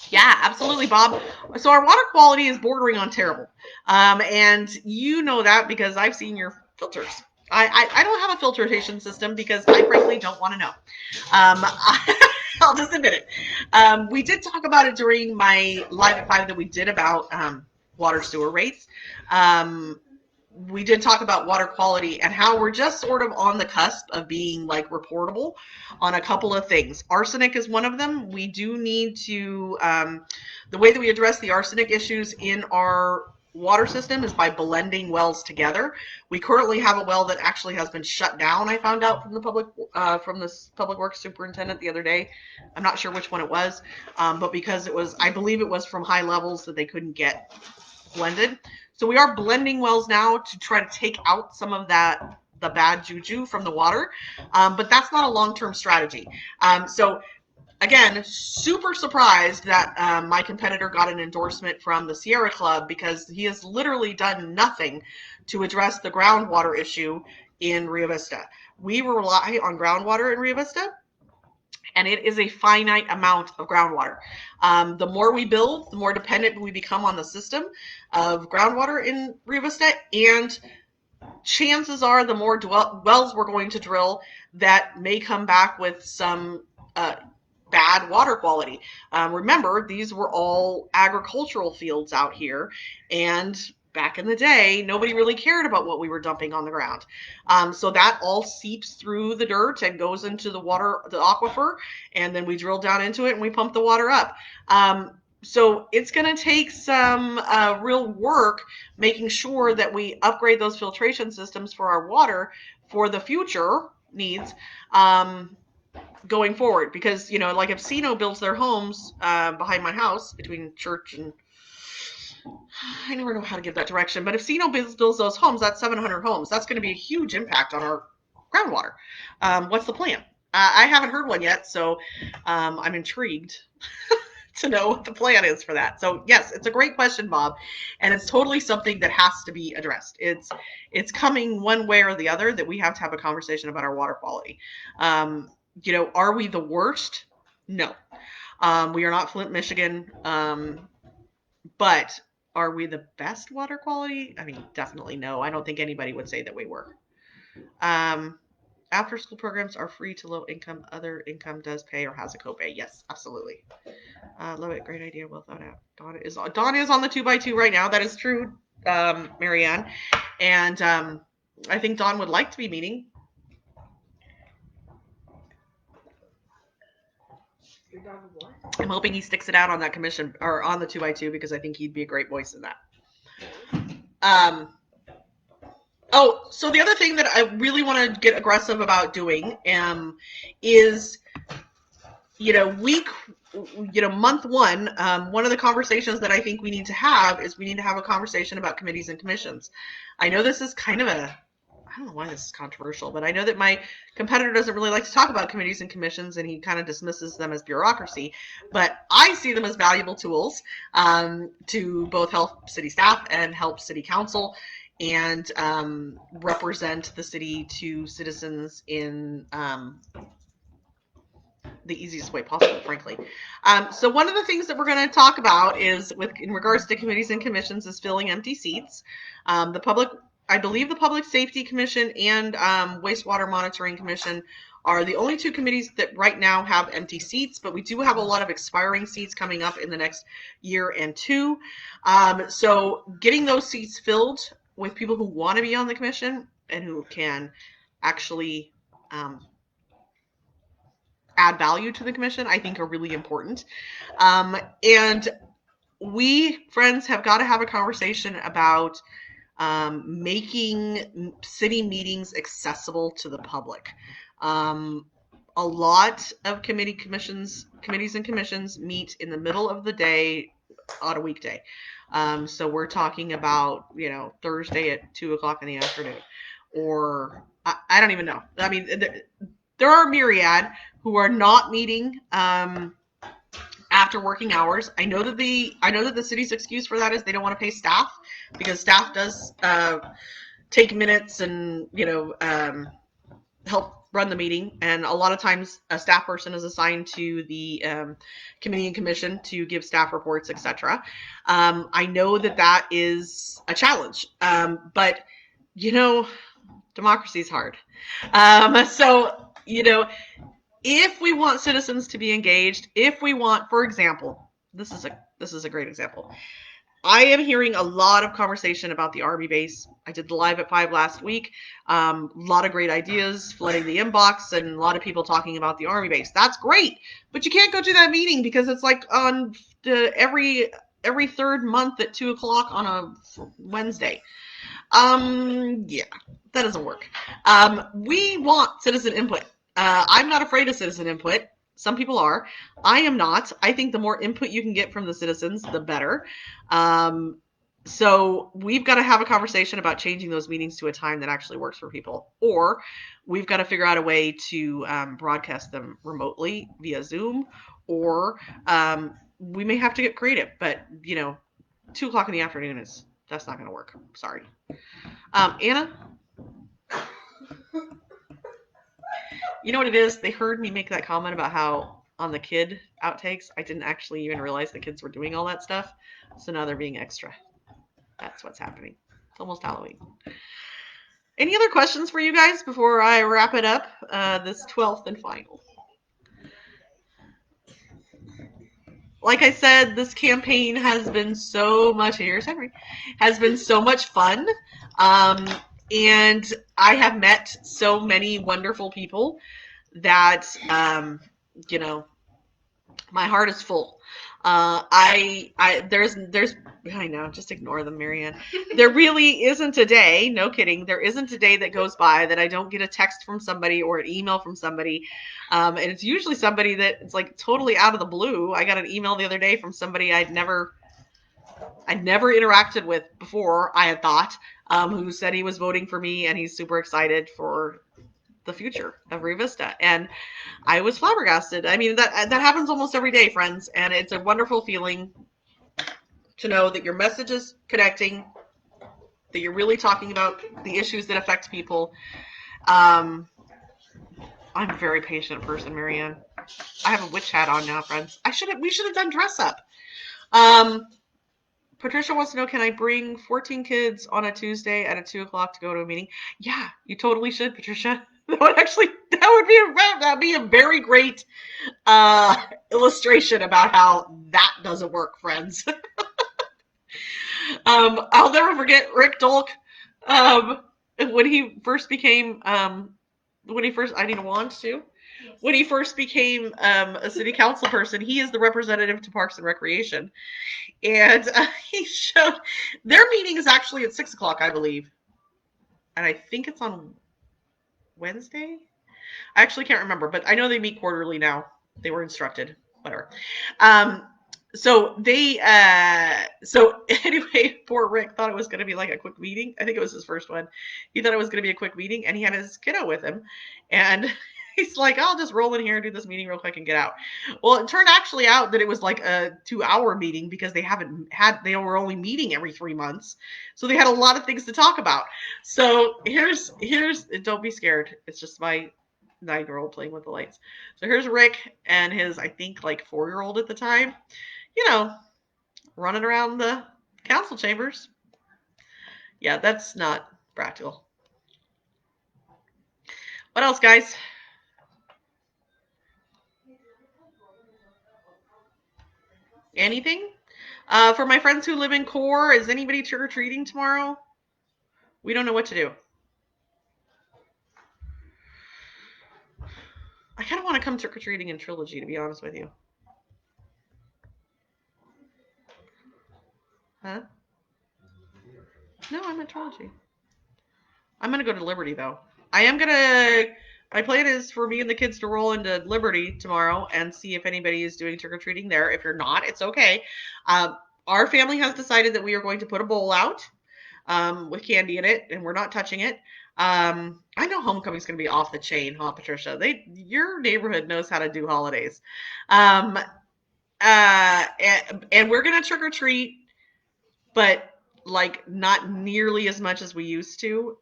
S1: Yeah, absolutely, Bob. So our water quality is bordering on terrible. And you know that because I've seen your filters. I don't have a filtration system because I frankly don't want to know. I'll just admit it. We did talk about it during my Live at 5 that we did about water sewer rates. We did talk about water quality and how we're just sort of on the cusp of being like reportable on a couple of things. Arsenic is one of them. We do need to, the way that we address the arsenic issues in our water system is by blending wells together. We currently have a well that actually has been shut down. I found out from the public works superintendent the other day. I'm not sure which one it was, but because I believe it was from high levels that they couldn't get blended. So we are blending wells now to try to take out some of the bad juju from the water, but that's not a long-term strategy. So again, super surprised that my competitor got an endorsement from the Sierra Club because he has literally done nothing to address the groundwater issue in Rio Vista. We rely on groundwater in Rio Vista, and it is a finite amount of groundwater. The more we build, the more dependent we become on the system of groundwater in Rio Vista, and chances are the more wells we're going to drill that may come back with some bad water quality. Remember, these were all agricultural fields out here, and back in the day, nobody really cared about what we were dumping on the ground. So that all seeps through the dirt and goes into the water, the aquifer, and then we drill down into it and we pump the water up. So it's going to take some real work making sure that we upgrade those filtration systems for our water for the future needs going forward. Because, like if Sino builds their homes behind my house between church and I never know how to give that direction, but if Sino builds those homes, that's 700 homes. That's going to be a huge impact on our groundwater. What's the plan? I haven't heard one yet, so I'm intrigued to know what the plan is for that. So yes, it's a great question, Bob, and it's totally something that has to be addressed. It's coming one way or the other that we have to have a conversation about our water quality. Are we the worst? No. We are not Flint, Michigan. But are we the best water quality? I mean, definitely no. I don't think anybody would say that we were. After school programs are free to low income. Other income does pay or has a copay. Yes, absolutely. Love it. Great idea. Well thought out. Dawn is on the 2x2 right now. That is true, Marianne. And I think Dawn would like to be meeting. I'm hoping he sticks it out on that commission or on the 2x2 because I think he'd be a great voice in that. So the other thing that I really want to get aggressive about doing is, month one, one of the conversations that I think we need to have is we need to have a conversation about committees and commissions. I know this is kind of I don't know why this is controversial, but I know that my competitor doesn't really like to talk about committees and commissions, and he kind of dismisses them as bureaucracy. But I see them as valuable tools to both help city staff and help city council and represent the city to citizens in the easiest way possible, frankly. So one of the things that we're going to talk about is in regards to committees and commissions is filling empty seats. I believe the Public Safety Commission and Wastewater Monitoring Commission are the only two committees that right now have empty seats, but we do have a lot of expiring seats coming up in the next year and two. So getting those seats filled with people who want to be on the commission and who can actually add value to the commission, I think are really important. And we, friends, have got to have a conversation about making city meetings accessible to the public. A lot of committees and commissions meet in the middle of the day on a weekday. So we're talking about, Thursday at 2:00 in the afternoon, or I don't even know. I mean, there are myriad who are not meeting after working hours. I know that the city's excuse for that is they don't want to pay staff, because staff does take minutes and help run the meeting, and a lot of times a staff person is assigned to the committee and commission to give staff reports, etc. I know that is a challenge, but democracy is hard. So if we want citizens to be engaged, if we want, for example, this is a great example. I am hearing a lot of conversation about the Army base. I did the Live at 5 last week. A lot of great ideas flooding the inbox, and a lot of people talking about the Army base. That's great, but you can't go to that meeting because it's like on every third month at 2:00 on a Wednesday. Yeah, that doesn't work. We want citizen input. I'm not afraid of citizen input. Some people are. I am not. I think the more input you can get from the citizens, the better. So we've got to have a conversation about changing those meetings to a time that actually works for people. Or we've got to figure out a way to broadcast them remotely via Zoom. Or we may have to get creative. But, 2:00 in the afternoon that's not going to work. Sorry. Anna? You know what it is? They heard me make that comment about how on the kid outtakes, I didn't actually even realize the kids were doing all that stuff. So now they're being extra. That's what's happening. It's almost Halloween. Any other questions for you guys before I wrap it up? This 12th and final. Like I said, this campaign has been so much, here's Henry, has been so much fun. And I have met so many wonderful people that, my heart is full. I know, just ignore them, Marianne. There really isn't a day, no kidding, there isn't a day that goes by that I don't get a text from somebody or an email from somebody. And it's usually somebody that it's like totally out of the blue. I got an email the other day from somebody I'd never interacted with before, I had thought, who said he was voting for me and he's super excited for the future of Rio Vista. And I was flabbergasted. I mean, that happens almost every day, friends, and it's a wonderful feeling to know that your message is connecting, that you're really talking about the issues that affect people. I'm a very patient person, Marianne. I have a witch hat on now, friends. We should have done dress up. Patricia wants to know, can I bring 14 kids on a Tuesday at 2 o'clock to go to a meeting? Yeah, you totally should, Patricia. That'd be a very great illustration about how that doesn't work, friends. I'll never forget Rick Dolk when he first became when he first became a city council person. He is the representative to Parks and Recreation, and he showed their meeting is actually at 6 o'clock, I believe, and I think it's on Wednesday. I actually can't remember, but I know they meet quarterly now. They were instructed, whatever. So anyway, poor Rick thought it was going to be like a quick meeting. I think it was his first one. He thought it was going to be a quick meeting, and he had his kiddo with him, and he's like, I'll just roll in here and do this meeting real quick and get out. Well, it turned actually out that it was like a 2-hour meeting because they were only meeting every 3 months. So they had a lot of things to talk about. So here's, don't be scared. It's just my 9-year-old playing with the lights. So here's Rick and his, I think, like 4-year-old at the time, running around the council chambers. Yeah, that's not practical. What else, guys? Anything? For my friends who live in Core, is anybody trick-or-treating tomorrow? We don't know what to do. I kind of want to come trick-or-treating in Trilogy, to be honest with you. Huh? No, I'm at Trilogy. I'm going to go to Liberty, though. My plan is for me and the kids to roll into Liberty tomorrow and see if anybody is doing trick-or-treating there. If you're not, it's okay. Our family has decided that we are going to put a bowl out with candy in it, and we're not touching it. I know homecoming's going to be off the chain, huh, Patricia? Your neighborhood knows how to do holidays. And we're going to trick-or-treat, but like not nearly as much as we used to.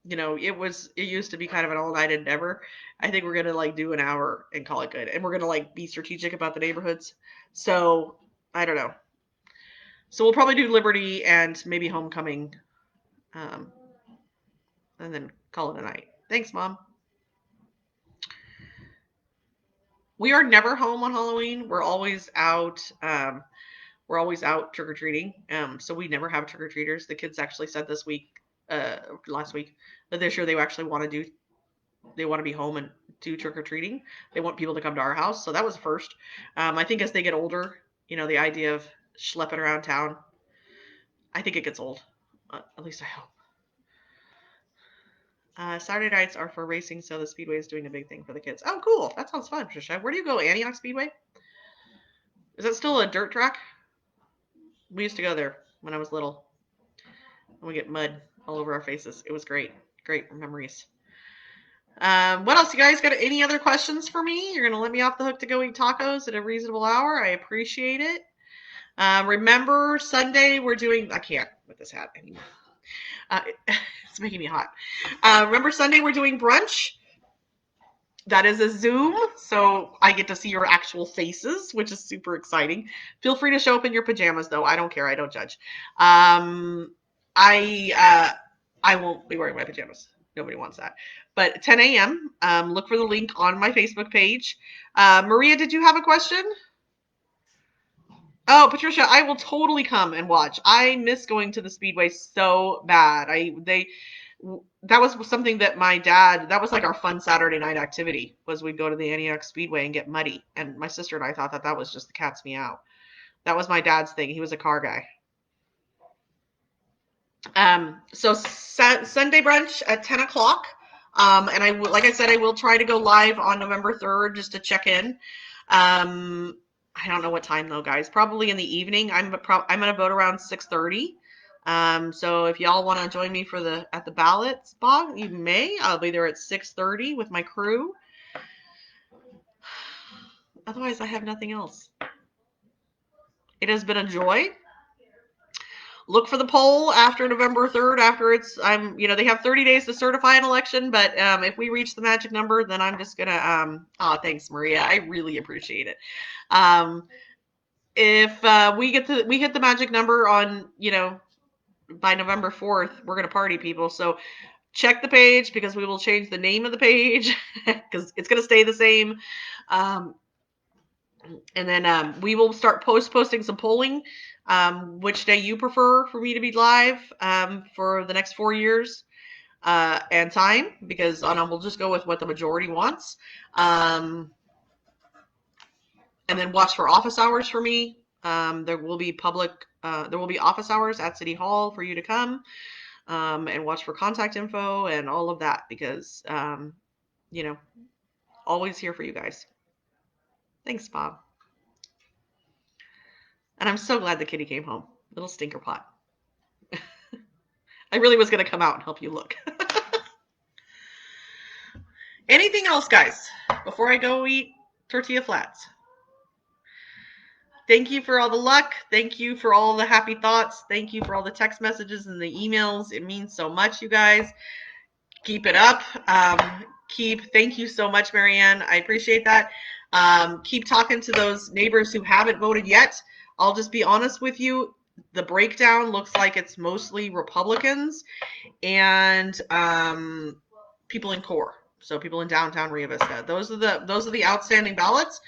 S1: It used to be kind of an all-night endeavor. I think we're gonna like do an hour and call it good, and we're gonna like be strategic about the neighborhoods. So I don't know. So we'll probably do Liberty and maybe homecoming, and then call it a night. Thanks, Mom. We are never home on Halloween. We're always out. We're always out trick-or-treating. So we never have trick-or-treaters. The kids actually said last week, that this year they actually want to be home and do trick-or-treating. They want people to come to our house. So that was first. I think as they get older, the idea of schlepping around town, I think it gets old. At least I hope. Saturday nights are for racing, so the Speedway is doing a big thing for the kids. Oh, cool. That sounds fun, Patricia. Where do you go? Antioch Speedway? Is that still a dirt track? We used to go there when I was little. And we get mud all over our faces. It was great. Great memories. What else? You guys got any other questions for me? You're going to let me off the hook to go eat tacos at a reasonable hour. I appreciate it. Remember, Sunday we're doing... I can't with this hat anymore. It's making me hot. Remember, Sunday we're doing brunch. That is a Zoom, so I get to see your actual faces, which is super exciting. Feel free to show up in your pajamas, though. I don't care. I don't judge. I won't be wearing my pajamas. Nobody wants that. But 10 a.m., look for the link on my Facebook page. Maria, did you have a question? Oh, Patricia, I will totally come and watch. I miss going to the Speedway so bad. That was something that that was like our fun Saturday night activity, was we'd go to the Antioch Speedway and get muddy. And my sister and I thought that was just the cat's meow. That was my dad's thing. He was a car guy. So Sunday brunch at 10 o'clock. And like I said, I will try to go live on November 3rd just to check in. I don't know what time though, guys. Probably in the evening. I'm going to vote around 6:30. So if y'all want to join me at the ballot spot, you may. I'll be there at 6:30 with my crew. Otherwise, I have nothing else. It has been a joy. Look for the poll after November 3rd. They have 30 days to certify an election, but if we reach the magic number, then I'm just gonna. Thanks, Maria. I really appreciate it. If we hit the magic number on, by November 4th, we're gonna party, people. So check the page, because we will change the name of the page because it's gonna stay the same. And then we will start posting some polling. Which day you prefer for me to be live for the next 4 years and time, because we'll just go with what the majority wants. And then watch for office hours for me. There will be office hours at City Hall for you to come and watch for contact info and all of that, because, always here for you guys. Thanks, Bob. And I'm so glad the kitty came home. Little stinker pot. I really was going to come out and help you look. Anything else, guys, before I go eat tortilla flats? Thank you for all the luck. Thank you for all the happy thoughts. Thank you for all the text messages and the emails. It means so much, you guys. Keep it up. Thank you so much, Marianne. I appreciate that. Keep talking to those neighbors who haven't voted yet. I'll just be honest with you. The breakdown looks like it's mostly Republicans and people in core. So people in downtown Rio Vista. Those are the outstanding ballots.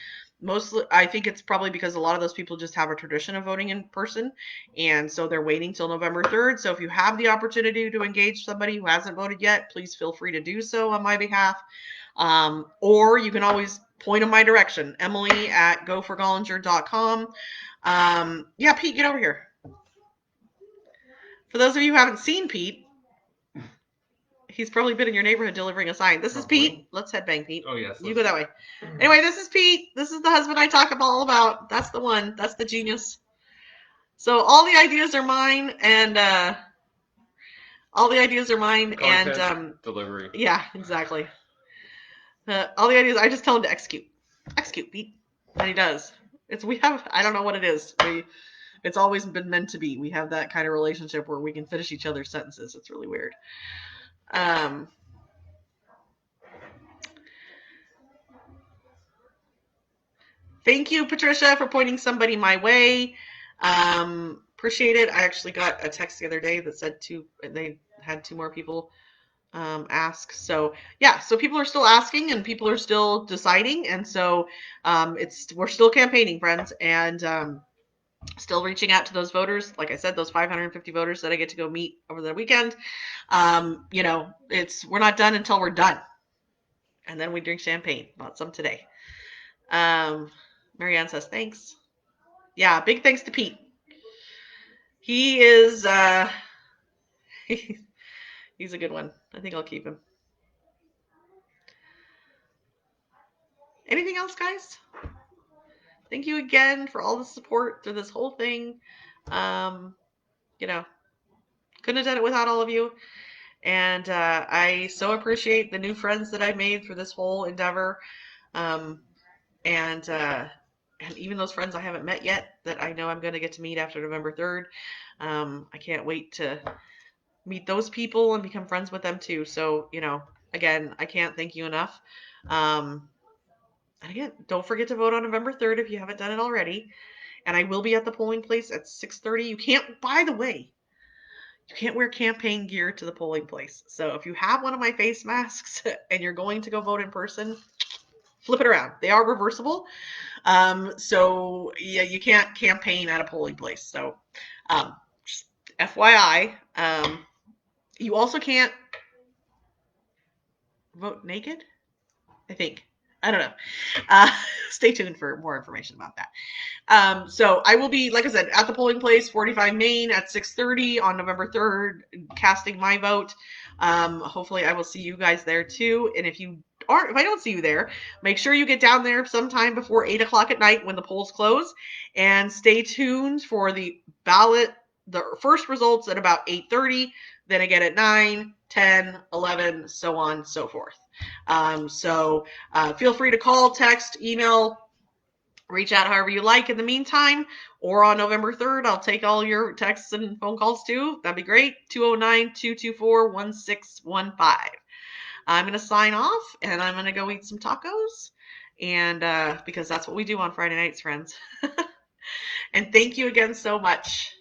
S1: Mostly, I think it's probably because a lot of those people just have a tradition of voting in person, and so they're waiting till November 3rd. So if you have the opportunity to engage somebody who hasn't voted yet, please feel free to do so on my behalf. Or you can always point in my direction, Emily@goforgollinger.com. Yeah, Pete, get over here. For those of you who haven't seen Pete, he's probably been in your neighborhood delivering a sign. This is Pete. Let's headbang, Pete.
S2: Oh, yes.
S1: You go that way. Anyway, this is Pete. This is the husband I talk all about. That's the one. That's the genius. So all the ideas are mine, and
S2: Content, delivery.
S1: Yeah, exactly. All the ideas, I just tell him to execute. Execute, Pete. And he does. I don't know what it is. It's always been meant to be. We have that kind of relationship where we can finish each other's sentences. It's really weird. Thank you, Patricia, for pointing somebody my way. Appreciate it. I actually got a text the other day that said they had 2 more people ask. So yeah, so people are still asking and people are still deciding, and so we're still campaigning, friends, and still reaching out to those voters. Like I said, those 550 voters that I get to go meet over the weekend. We're not done until we're done, and then we drink champagne. Bought some today. Marianne says thanks. Yeah, big thanks to Pete. He is he's a good one. I think I'll keep him. Anything else, guys? Thank you again for all the support through this whole thing. Couldn't have done it without all of you. And I so appreciate the new friends that I made for this whole endeavor. And even those friends I haven't met yet that I know I'm going to get to meet after November 3rd. I can't wait to meet those people and become friends with them too. So, again, I can't thank you enough. And again, don't forget to vote on November 3rd if you haven't done it already. And I will be at the polling place at 6:30. By the way, you can't wear campaign gear to the polling place. So if you have one of my face masks and you're going to go vote in person, flip it around. They are reversible. So yeah, you can't campaign at a polling place. So just FYI, you also can't vote naked, I think. I don't know. Stay tuned for more information about that. So I will be, like I said, at the polling place, 45 Main at 6:30 on November 3rd, casting my vote. Hopefully I will see you guys there too. And if I don't see you there, make sure you get down there sometime before 8 o'clock at night when the polls close, and stay tuned for the ballot the first results at about 8:30, then again at 9, 10, 11, so on, so forth. So feel free to call, text, email, reach out however you like in the meantime, or on November 3rd, I'll take all your texts and phone calls too. That'd be great. 209-224-1615. I'm going to sign off, and I'm going to go eat some tacos, and because that's what we do on Friday nights, friends. And thank you again so much.